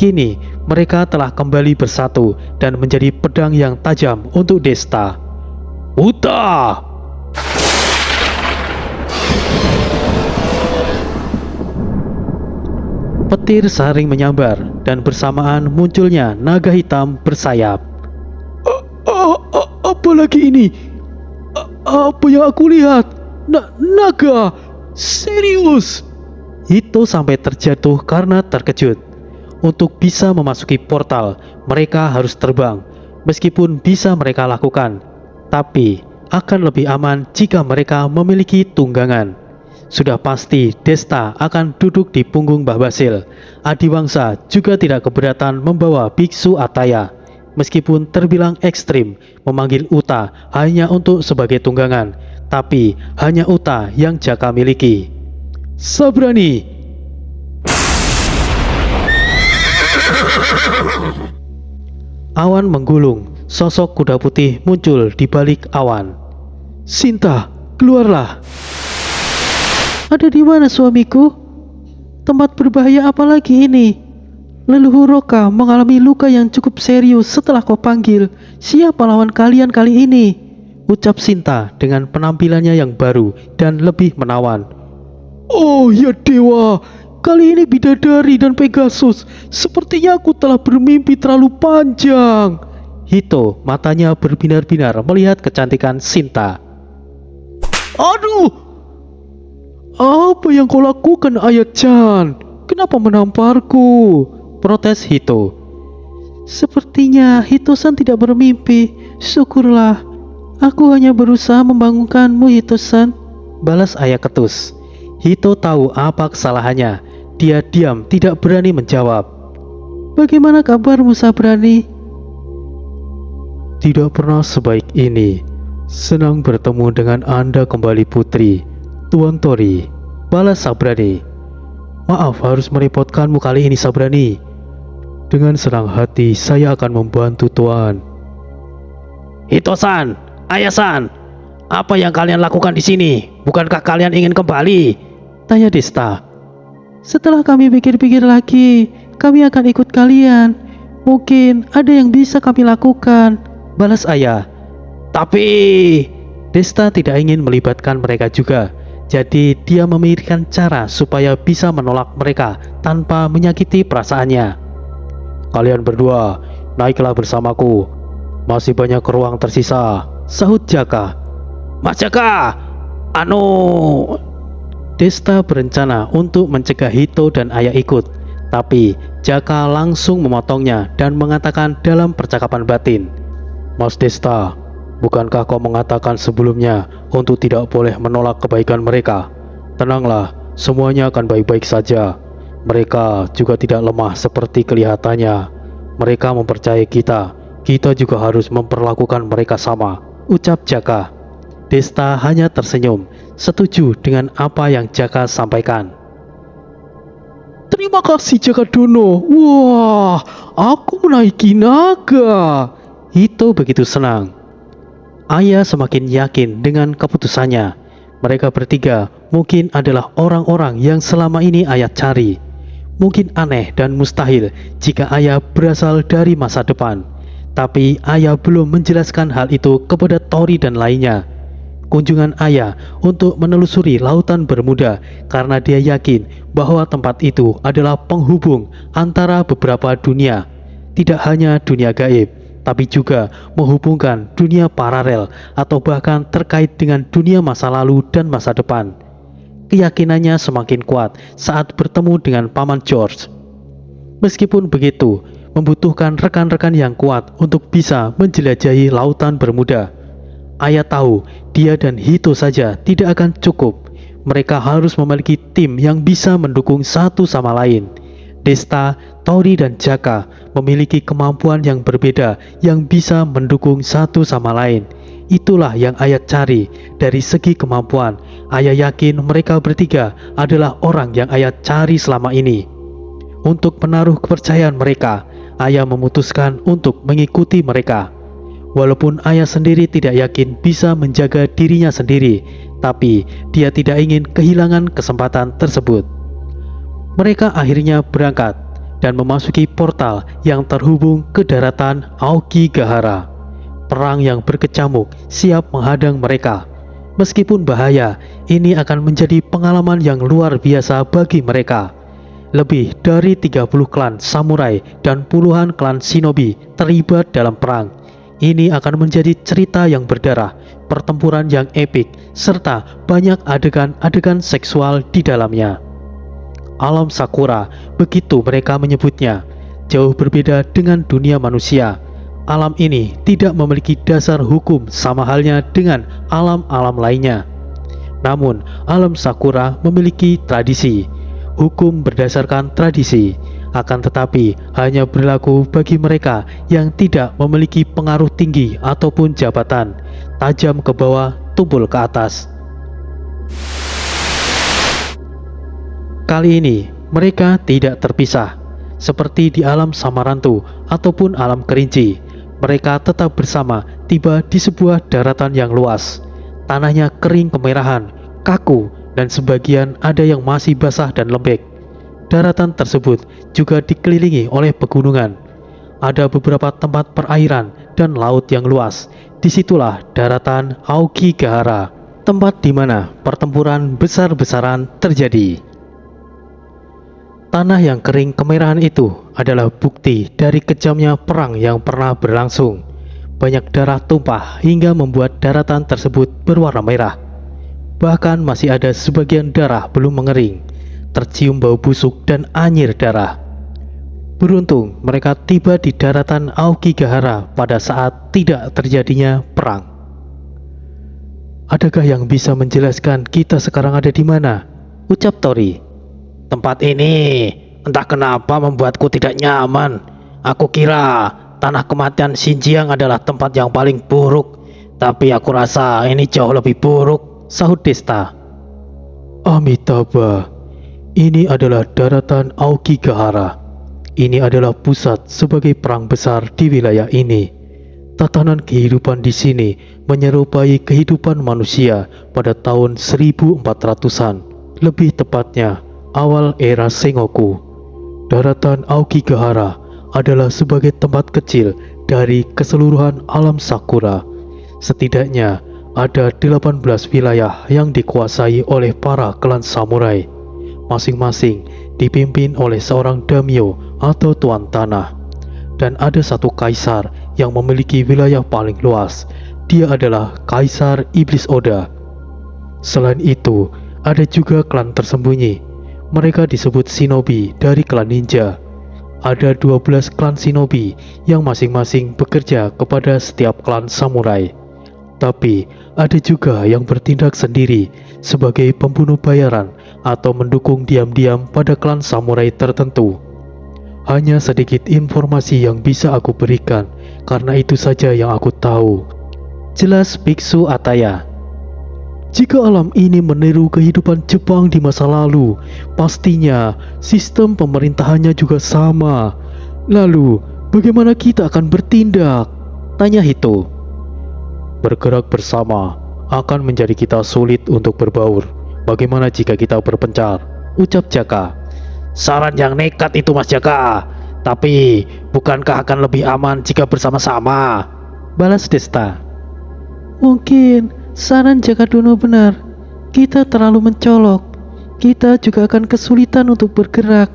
Speaker 1: Kini mereka telah kembali bersatu dan menjadi pedang yang tajam untuk Desta.
Speaker 2: Uta!
Speaker 1: Petir saring menyambar dan bersamaan munculnya naga hitam bersayap.
Speaker 3: Apa lagi ini? Apa yang aku lihat? Naga! Serius!
Speaker 1: Hito sampai terjatuh karena terkejut. Untuk bisa memasuki portal, mereka harus terbang. Meskipun bisa mereka lakukan, tapi akan lebih aman jika mereka memiliki tunggangan. Sudah pasti Desta akan duduk di punggung Mbah Basil. Adiwangsa juga tidak keberatan membawa Biksu Ataya. Meskipun terbilang ekstrim memanggil Uta hanya untuk sebagai tunggangan, tapi hanya Uta yang Jaka miliki.
Speaker 3: Sabrani!
Speaker 1: Awan menggulung, sosok kuda putih muncul di balik awan.
Speaker 3: Sinta, keluarlah!
Speaker 5: Ada di mana suamiku? Tempat berbahaya apa lagi ini? Leluhur Roka mengalami luka yang cukup serius setelah kau panggil. Siapa lawan kalian kali ini?
Speaker 1: Ucap Sinta dengan penampilannya yang baru dan lebih menawan.
Speaker 3: Oh ya dewa, kali ini bidadari dan Pegasus. Sepertinya aku telah bermimpi terlalu panjang.
Speaker 1: Hito matanya berbinar-binar melihat kecantikan Sinta.
Speaker 3: Aduh! Apa yang kau lakukan, Ayat-chan? Kenapa menamparku?
Speaker 1: Protes Hito.
Speaker 5: Sepertinya Hito-san tidak bermimpi. Syukurlah. Aku hanya berusaha membangunkanmu, Hito-san.
Speaker 1: Balas ayah ketus. Hito tahu apa kesalahannya. Dia diam, tidak berani menjawab.
Speaker 5: Bagaimana kabarmu, Sabrani?
Speaker 1: Tidak pernah sebaik ini. Senang bertemu dengan Anda kembali, Putri. Tuan Tori, balas Sabrani. Maaf harus merepotkanmu kali ini, Sabrani. Dengan senang hati saya akan membantu Tuan.
Speaker 2: Hito-san, Ayah-san, apa yang kalian lakukan di sini? Bukankah kalian ingin kembali?
Speaker 1: Tanya Desta.
Speaker 5: Setelah kami pikir-pikir lagi, kami akan ikut kalian. Mungkin ada yang bisa kami lakukan,
Speaker 1: Balas ayah.
Speaker 2: Tapi
Speaker 1: Desta tidak ingin melibatkan mereka juga. Jadi dia memikirkan cara supaya bisa menolak mereka tanpa menyakiti perasaannya. Kalian berdua, naiklah bersamaku. Masih banyak ruang tersisa, sahut Jaka.
Speaker 2: Mas Jaka,
Speaker 1: Desta berencana untuk mencegah Hito dan ayah ikut. Tapi Jaka langsung memotongnya dan mengatakan dalam percakapan batin. Mas Desta, bukankah kau mengatakan sebelumnya untuk tidak boleh menolak kebaikan mereka? Tenanglah, semuanya akan baik-baik saja. Mereka juga tidak lemah seperti kelihatannya. Mereka mempercayai kita. Kita juga harus memperlakukan mereka sama, ucap Jaka. Desta hanya tersenyum, setuju dengan apa yang Jaka sampaikan.
Speaker 3: Terima kasih Jaka Dono. Wah, aku menaiki naga.
Speaker 1: Hito begitu senang. Ayah semakin yakin dengan keputusannya. Mereka bertiga mungkin adalah orang-orang yang selama ini ayah cari. Mungkin aneh dan mustahil jika ayah berasal dari masa depan. Tapi ayah belum menjelaskan hal itu kepada Tori dan lainnya. Kunjungan ayah untuk menelusuri lautan Bermuda karena dia yakin bahwa tempat itu adalah penghubung antara beberapa dunia. Tidak hanya dunia gaib, tapi juga menghubungkan dunia paralel atau bahkan terkait dengan dunia masa lalu dan masa depan. Keyakinannya semakin kuat saat bertemu dengan Paman George. Meskipun begitu, membutuhkan rekan-rekan yang kuat untuk bisa menjelajahi lautan Bermuda. Ayah tahu dia dan Hito saja tidak akan cukup. Mereka harus memiliki tim yang bisa mendukung satu sama lain. Desta, Tori, dan Jaka memiliki kemampuan yang berbeda yang bisa mendukung satu sama lain. Itulah yang Ayah cari. Dari segi kemampuan, Ayah yakin mereka bertiga adalah orang yang Ayah cari selama ini. Untuk menaruh kepercayaan mereka, Ayah memutuskan untuk mengikuti mereka. Walaupun Ayah sendiri tidak yakin bisa menjaga dirinya sendiri, tapi dia tidak ingin kehilangan kesempatan tersebut. Mereka akhirnya berangkat dan memasuki portal yang terhubung ke daratan Aokigahara. Perang yang berkecamuk siap menghadang mereka. Meskipun bahaya, ini akan menjadi pengalaman yang luar biasa bagi mereka. Lebih dari 30 klan samurai dan puluhan klan shinobi terlibat dalam perang. Ini akan menjadi cerita yang berdarah, pertempuran yang epik, serta banyak adegan-adegan seksual di dalamnya. Alam Sakura, begitu mereka menyebutnya, jauh berbeda dengan dunia manusia. Alam ini tidak memiliki dasar hukum sama halnya dengan alam-alam lainnya. Namun, alam Sakura memiliki tradisi. Hukum berdasarkan tradisi, akan tetapi hanya berlaku bagi mereka yang tidak memiliki pengaruh tinggi ataupun jabatan, tajam ke bawah, tumpul ke atas. Kali ini, mereka tidak terpisah. Seperti di alam Samarantu ataupun alam Kerinci, mereka tetap bersama tiba di sebuah daratan yang luas. Tanahnya kering kemerahan, kaku, dan sebagian ada yang masih basah dan lembek. Daratan tersebut juga dikelilingi oleh pegunungan. Ada beberapa tempat perairan dan laut yang luas. Disitulah daratan Aokigahara, tempat di mana pertempuran besar-besaran terjadi. Tanah yang kering kemerahan itu adalah bukti dari kejamnya perang yang pernah berlangsung. Banyak darah tumpah hingga membuat daratan tersebut berwarna merah. Bahkan masih ada sebagian darah belum mengering. Tercium bau busuk dan anyir darah. Beruntung mereka tiba di daratan Aokigahara pada saat tidak terjadinya perang. Adakah yang bisa menjelaskan kita sekarang ada di mana? Ucap Tori.
Speaker 2: Tempat ini entah kenapa membuatku tidak nyaman. Aku kira tanah kematian Xinjiang adalah tempat yang paling buruk, tapi aku rasa ini jauh lebih buruk,
Speaker 1: sahut Desta. Amitabha, ini adalah daratan Aokigahara. Ini adalah pusat sebagai perang besar di wilayah ini. Tatanan kehidupan di sini menyerupai kehidupan manusia pada tahun 1400-an, lebih tepatnya awal era Sengoku. Daratan Aokigahara adalah sebagai tempat kecil dari keseluruhan alam Sakura. Setidaknya ada 18 wilayah yang dikuasai oleh para klan samurai, masing-masing dipimpin oleh seorang daimyo atau tuan tanah. Dan ada satu kaisar yang memiliki wilayah paling luas. Dia adalah Kaisar Iblis Oda. Selain itu, ada juga klan tersembunyi. Mereka disebut shinobi dari klan ninja. Ada 12 klan shinobi yang masing-masing bekerja kepada setiap klan samurai. Tapi ada juga yang bertindak sendiri sebagai pembunuh bayaran atau mendukung diam-diam pada klan samurai tertentu. Hanya sedikit informasi yang bisa aku berikan, karena itu saja yang aku tahu, jelas Biksu Ataya. Jika alam ini meniru kehidupan Jepang di masa lalu, pastinya sistem pemerintahannya juga sama. Lalu, bagaimana kita akan bertindak? Tanya Hito. Bergerak bersama akan menjadi kita sulit untuk berbaur. Bagaimana jika kita berpencar? Ucap Jaka.
Speaker 2: Saran yang nekat itu Mas Jaka. Tapi, bukankah akan lebih aman jika bersama-sama?
Speaker 1: Balas Desta.
Speaker 5: Mungkin saran Jaka Dono benar. Kita terlalu mencolok. Kita juga akan kesulitan untuk bergerak.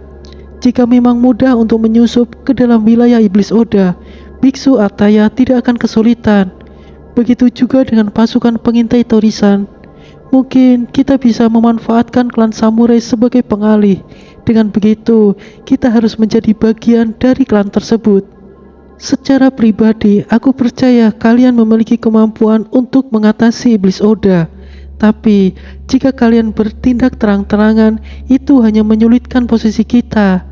Speaker 5: Jika memang mudah untuk menyusup ke dalam wilayah Iblis Oda, Biksu Ataya tidak akan kesulitan. Begitu juga dengan pasukan pengintai Torisan. Mungkin kita bisa memanfaatkan klan samurai sebagai pengalih. Dengan begitu, kita harus menjadi bagian dari klan tersebut. Secara pribadi, aku percaya kalian memiliki kemampuan untuk mengatasi Iblis Oda. Tapi, jika kalian bertindak terang-terangan, itu hanya menyulitkan posisi kita.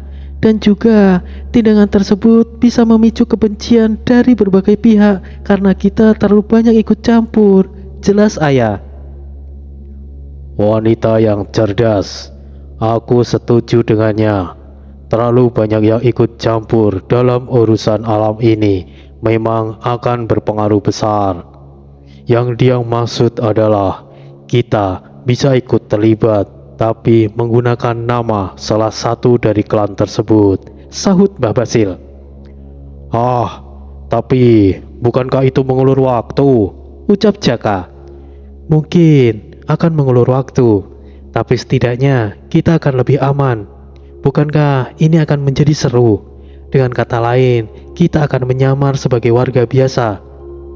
Speaker 4: Dan juga tindakan tersebut bisa memicu kebencian dari berbagai pihak karena kita terlalu banyak ikut campur.
Speaker 1: Jelas ayah.
Speaker 3: Wanita yang cerdas. Aku setuju dengannya. Terlalu banyak yang ikut campur dalam urusan alam ini memang akan berpengaruh besar. Yang dia maksud adalah kita bisa ikut terlibat, tapi menggunakan nama salah satu dari klan tersebut,
Speaker 1: Sahut Mbah Basil.
Speaker 3: Tapi bukankah itu mengulur waktu?
Speaker 1: Ucap Jaka. Mungkin akan mengulur waktu, tapi setidaknya kita akan lebih aman. Bukankah ini akan menjadi seru? Dengan kata lain, kita akan menyamar sebagai warga biasa,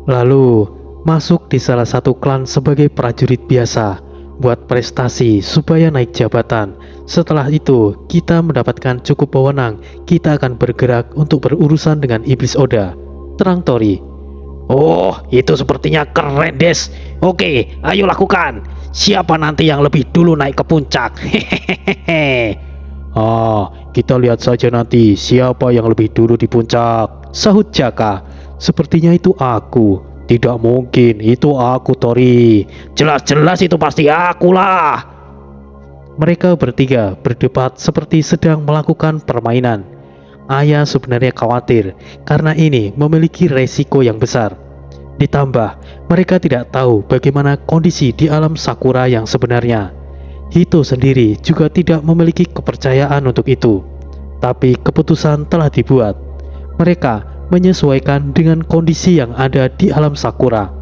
Speaker 1: lalu masuk di salah satu klan sebagai prajurit biasa, buat prestasi supaya naik jabatan. Setelah itu, kita mendapatkan cukup wewenang, kita akan bergerak untuk berurusan dengan Iblis Oda. Terang Tori.
Speaker 2: Oh, itu sepertinya keren, Des. Oke, ayo lakukan. Siapa nanti yang lebih dulu naik ke puncak? Hehehe.
Speaker 3: Kita lihat saja nanti siapa yang lebih dulu di puncak,
Speaker 1: Sahut Jaka.
Speaker 3: Sepertinya itu aku. Tidak mungkin, itu aku, Tori.
Speaker 2: Jelas-jelas itu pasti akulah.
Speaker 1: Mereka bertiga berdebat seperti sedang melakukan permainan. Ayah sebenarnya khawatir karena ini memiliki resiko yang besar. Ditambah, mereka tidak tahu bagaimana kondisi di alam Sakura yang sebenarnya. Hito sendiri juga tidak memiliki kepercayaan untuk itu. Tapi keputusan telah dibuat. Mereka menyesuaikan dengan kondisi yang ada di alam Sakura.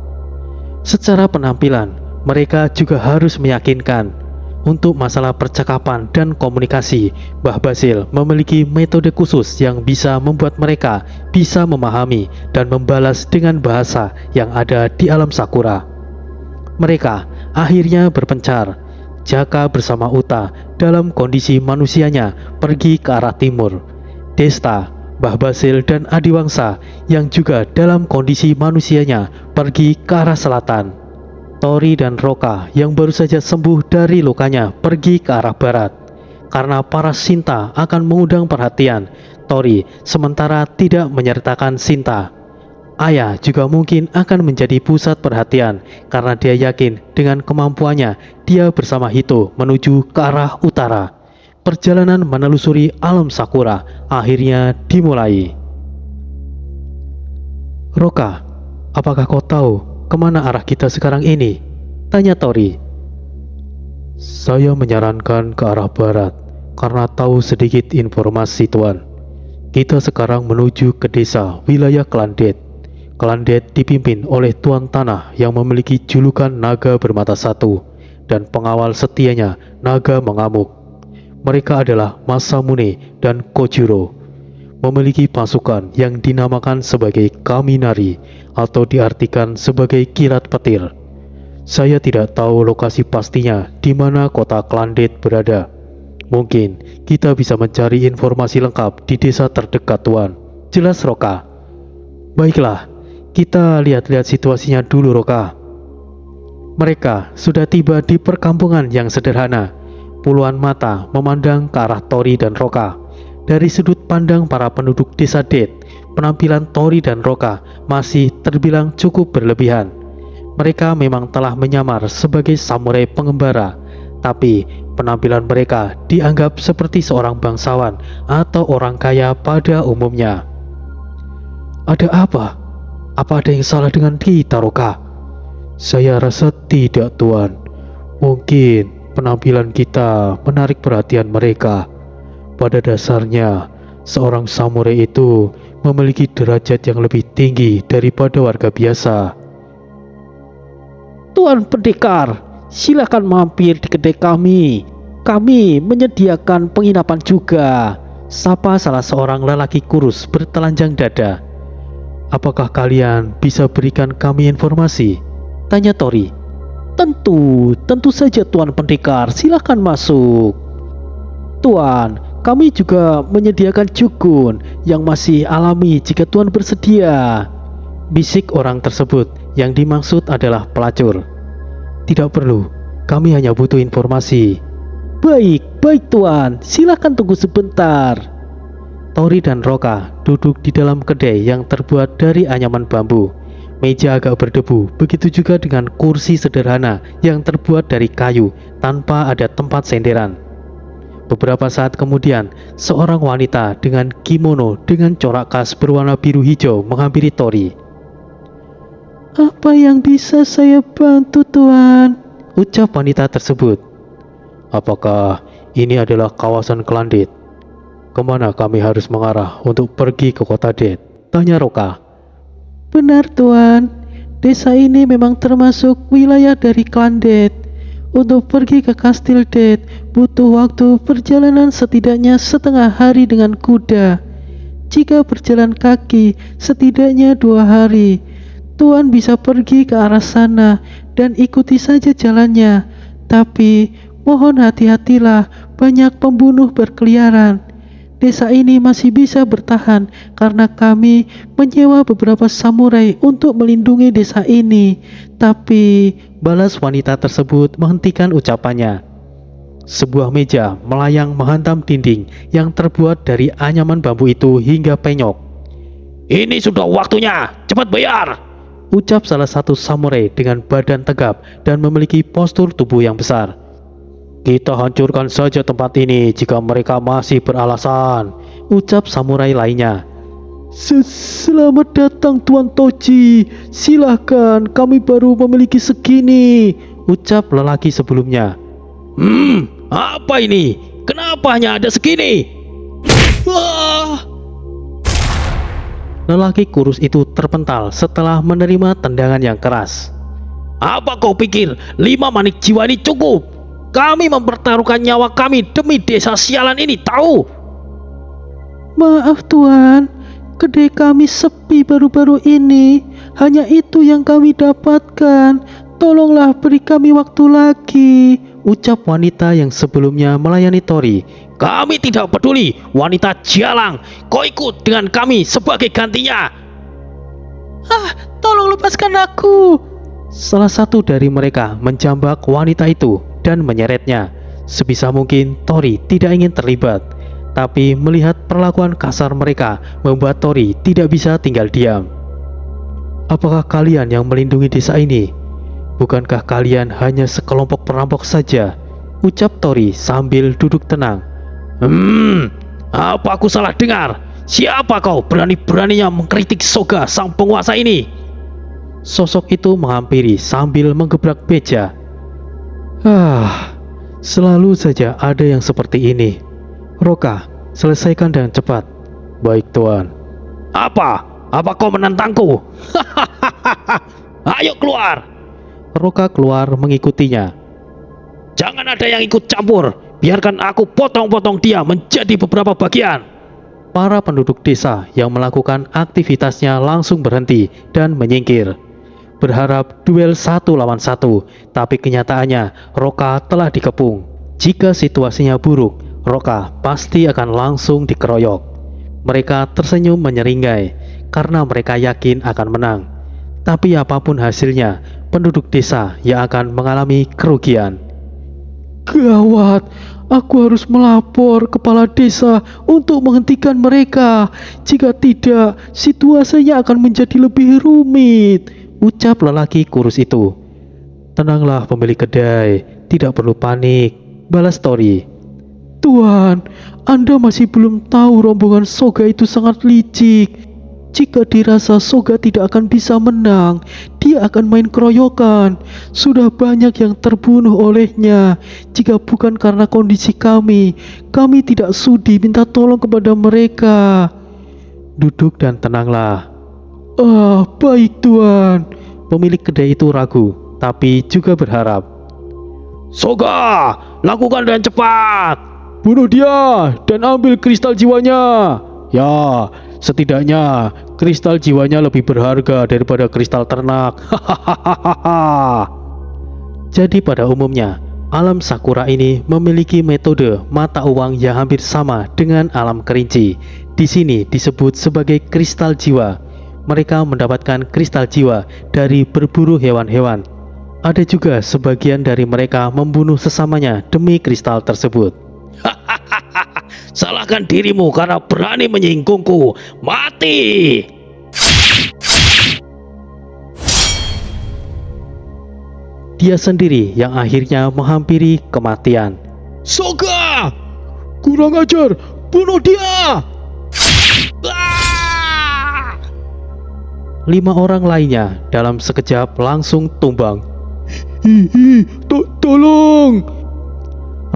Speaker 1: Secara penampilan, mereka juga harus meyakinkan. Untuk masalah percakapan dan komunikasi, Mbah Basil memiliki metode khusus yang bisa membuat mereka bisa memahami dan membalas dengan bahasa yang ada di alam Sakura. Mereka akhirnya berpencar. Jaka bersama Uta dalam kondisi manusianya pergi ke arah timur. Desta, Mbah Basil dan Adiwangsa yang juga dalam kondisi manusianya pergi ke arah selatan. Tori dan Roka yang baru saja sembuh dari lukanya pergi ke arah barat. Karena para Sinta akan mengundang perhatian, Tori sementara tidak menyertakan Sinta. Ayah juga mungkin akan menjadi pusat perhatian karena dia yakin dengan kemampuannya dia bersama Hito menuju ke arah utara. Perjalanan menelusuri alam Sakura akhirnya dimulai. Roka, apakah kau tahu kemana arah kita sekarang ini? Tanya Tori.
Speaker 3: Saya menyarankan ke arah barat karena tahu sedikit informasi, Tuan. Kita sekarang menuju ke desa wilayah Klandet. Klandet dipimpin oleh Tuan Tanah yang memiliki julukan Naga Bermata Satu dan pengawal setianya Naga Mengamuk. Mereka adalah Masamune dan Kojuro. Memiliki pasukan yang dinamakan sebagai Kaminari atau diartikan sebagai kilat petir. Saya tidak tahu lokasi pastinya di mana kota Klandet berada. Mungkin kita bisa mencari informasi lengkap di desa terdekat, Tuan.
Speaker 1: Jelas Roka. Baiklah, kita lihat-lihat situasinya dulu, Roka. Mereka sudah tiba di perkampungan yang sederhana. Puluhan mata memandang ke arah Tori dan Roka. Dari sudut pandang para penduduk desa Det, penampilan Tori dan Roka masih terbilang cukup berlebihan. Mereka memang telah menyamar sebagai samurai pengembara, tapi penampilan mereka dianggap seperti seorang bangsawan atau orang kaya pada umumnya. Ada apa? Apa ada yang salah dengan kita, Roka?
Speaker 3: Saya rasa tidak, Tuan. Mungkin penampilan kita menarik perhatian mereka. Pada dasarnya, seorang samurai itu memiliki derajat yang lebih tinggi daripada warga biasa.
Speaker 2: Tuan Pendekar, silakan mampir di kedai kami. Kami menyediakan penginapan juga.
Speaker 1: Sapa salah seorang lelaki kurus bertelanjang dada. Apakah kalian bisa berikan kami informasi? Tanya Tori.
Speaker 2: Tentu saja Tuan Pendekar, silakan masuk. Tuan, kami juga menyediakan jukun yang masih alami jika Tuan bersedia.
Speaker 1: Bisik orang tersebut yang dimaksud adalah pelacur. Tidak perlu, kami hanya butuh informasi.
Speaker 2: Baik Tuan, silakan tunggu sebentar.
Speaker 1: Tori dan Roka duduk di dalam kedai yang terbuat dari anyaman bambu. Meja agak berdebu, begitu juga dengan kursi sederhana yang terbuat dari kayu tanpa ada tempat senderan. Beberapa saat kemudian, seorang wanita dengan kimono dengan corak khas berwarna biru hijau menghampiri Tori.
Speaker 4: Apa yang bisa saya bantu, Tuan?
Speaker 1: Ucap wanita tersebut. Apakah ini adalah kawasan Klandit? Kemana kami harus mengarah untuk pergi ke kota Det? Tanya Roka.
Speaker 4: Benar, Tuan. Desa ini memang termasuk wilayah dari klan Det. Untuk pergi ke Kastil Det butuh waktu perjalanan setidaknya setengah hari dengan kuda. Jika berjalan kaki setidaknya 2 hari. Tuan bisa pergi ke arah sana dan ikuti saja jalannya. Tapi mohon hati-hatilah, banyak pembunuh berkeliaran. Desa ini masih bisa bertahan karena kami menyewa beberapa samurai untuk melindungi desa ini. Tapi,
Speaker 1: balas wanita tersebut menghentikan ucapannya. Sebuah meja melayang menghantam dinding yang terbuat dari anyaman bambu itu hingga penyok.
Speaker 2: Ini sudah waktunya, cepat bayar!
Speaker 1: Ucap salah satu samurai dengan badan tegap dan memiliki postur tubuh yang besar.
Speaker 3: Kita hancurkan saja tempat ini jika mereka masih beralasan,
Speaker 1: ucap samurai lainnya.
Speaker 4: Selamat datang Tuan Toji. Silahkan, kami baru memiliki segini,
Speaker 1: ucap lelaki sebelumnya.
Speaker 2: Apa ini? Kenapa hanya ada segini?
Speaker 1: Lelaki kurus itu terpental setelah menerima tendangan yang keras.
Speaker 2: Apa kau pikir 5 manik jiwa ini cukup? Kami mempertaruhkan nyawa kami demi desa sialan ini, tahu?
Speaker 4: Maaf Tuan, kedai kami sepi baru-baru ini. Hanya itu yang kami dapatkan. Tolonglah beri kami waktu lagi,
Speaker 1: ucap wanita yang sebelumnya melayani Tori.
Speaker 2: Kami tidak peduli, wanita jalang. Kau ikut dengan kami sebagai gantinya.
Speaker 4: Tolong lepaskan aku.
Speaker 1: Salah satu dari mereka menjambak wanita itu dan menyeretnya. Sebisa mungkin Tori tidak ingin terlibat, tapi melihat perlakuan kasar mereka membuat Tori tidak bisa tinggal diam. Apakah kalian yang melindungi desa ini? Bukankah kalian hanya sekelompok perampok saja? Ucap Tori sambil duduk tenang.
Speaker 2: Apa aku salah dengar? Siapa kau berani-beraninya mengkritik Soga sang penguasa ini?
Speaker 1: Sosok itu menghampiri sambil menggebrak meja. Selalu saja ada yang seperti ini. Roka, selesaikan dengan cepat.
Speaker 3: Baik Tuan.
Speaker 2: Apa kau menantangku? Ayo keluar.
Speaker 1: Roka keluar mengikutinya.
Speaker 2: Jangan ada yang ikut campur. Biarkan aku potong-potong dia menjadi beberapa bagian.
Speaker 1: Para penduduk desa yang melakukan aktivitasnya langsung berhenti dan menyingkir, berharap duel 1 lawan 1, tapi kenyataannya Roka telah dikepung. Jika situasinya buruk, Roka pasti akan langsung dikeroyok. Mereka tersenyum menyeringai karena mereka yakin akan menang. Tapi apapun hasilnya, penduduk desa yang akan mengalami kerugian.
Speaker 4: Gawat, aku harus melapor kepala desa untuk menghentikan mereka. Jika tidak, situasinya akan menjadi lebih rumit,
Speaker 1: ucap lelaki kurus itu. Tenanglah pemilik kedai, tidak perlu panik, balas Tori.
Speaker 4: Tuan, Anda masih belum tahu rombongan Soga itu sangat licik. Jika dirasa Soga tidak akan bisa menang, dia akan main keroyokan. Sudah banyak yang terbunuh olehnya. Jika bukan karena kondisi kami tidak sudi minta tolong kepada mereka.
Speaker 1: Duduk dan tenanglah.
Speaker 4: Baik Tuan.
Speaker 1: Pemilik kedai itu ragu, tapi juga berharap.
Speaker 2: Soga, lakukan dengan cepat.
Speaker 3: Bunuh dia dan ambil kristal jiwanya. Ya, setidaknya kristal jiwanya lebih berharga daripada kristal ternak.
Speaker 1: Jadi pada umumnya, alam Sakura ini memiliki metode mata uang yang hampir sama dengan alam kerinci. Di sini disebut sebagai kristal jiwa. Mereka mendapatkan kristal jiwa dari berburu hewan-hewan. Ada juga sebagian dari mereka membunuh sesamanya demi kristal tersebut.
Speaker 2: Salahkan dirimu karena berani menyinggungku. Mati!
Speaker 1: Dia sendiri yang akhirnya menghampiri kematian.
Speaker 3: Soga! Kurang ajar, bunuh dia!
Speaker 2: Ah!
Speaker 1: 5 orang lainnya dalam sekejap langsung tumbang.
Speaker 3: Tolong!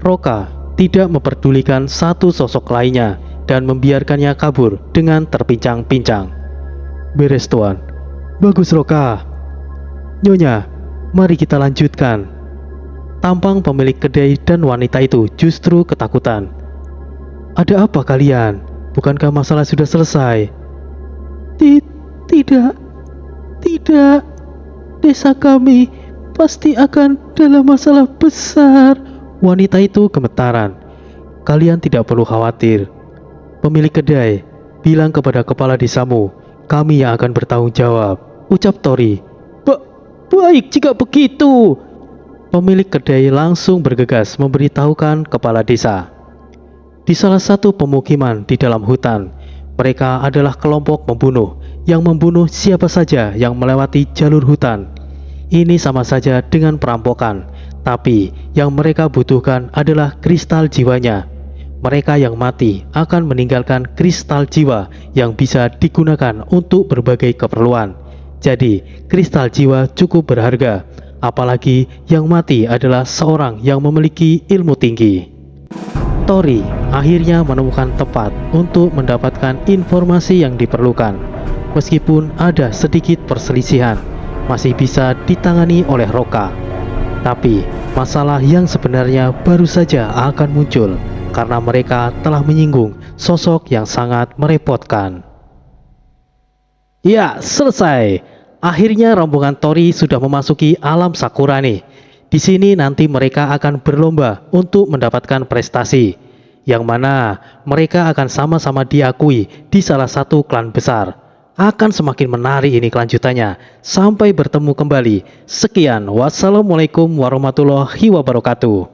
Speaker 1: Roka tidak memperdulikan satu sosok lainnya dan membiarkannya kabur dengan terpincang-pincang. Beres tuan. Bagus Roka. Nyonya, mari kita lanjutkan. Tampang pemilik kedai dan wanita itu justru ketakutan. Ada apa kalian? Bukankah masalah sudah selesai?
Speaker 5: Tidak, tidak. Desa kami pasti akan dalam masalah besar.
Speaker 1: Wanita itu gemetaran. Kalian tidak perlu khawatir. Pemilik kedai, bilang kepada kepala desamu, kami yang akan bertanggung jawab. Ucap Tori. Baik jika begitu. Pemilik kedai langsung bergegas memberitahukan kepala desa. Di salah satu pemukiman di dalam hutan, mereka adalah kelompok membunuh yang membunuh siapa saja yang melewati jalur hutan. Ini sama saja dengan perampokan, tapi yang mereka butuhkan adalah kristal jiwanya. Mereka yang mati akan meninggalkan kristal jiwa yang bisa digunakan untuk berbagai keperluan. Jadi, kristal jiwa cukup berharga, apalagi yang mati adalah seorang yang memiliki ilmu tinggi. Tori akhirnya menemukan tempat untuk mendapatkan informasi yang diperlukan. Meskipun ada sedikit perselisihan, masih bisa ditangani oleh Roka. Tapi masalah yang sebenarnya baru saja akan muncul karena mereka telah menyinggung sosok yang sangat merepotkan. Ya, selesai. Akhirnya rombongan Tori sudah memasuki alam Sakura nih. Di sini nanti mereka akan berlomba untuk mendapatkan prestasi, yang mana mereka akan sama-sama diakui di salah satu klan besar. Akan semakin menarik ini kelanjutannya. Sampai bertemu kembali. Sekian, wassalamualaikum warahmatullahi wabarakatuh.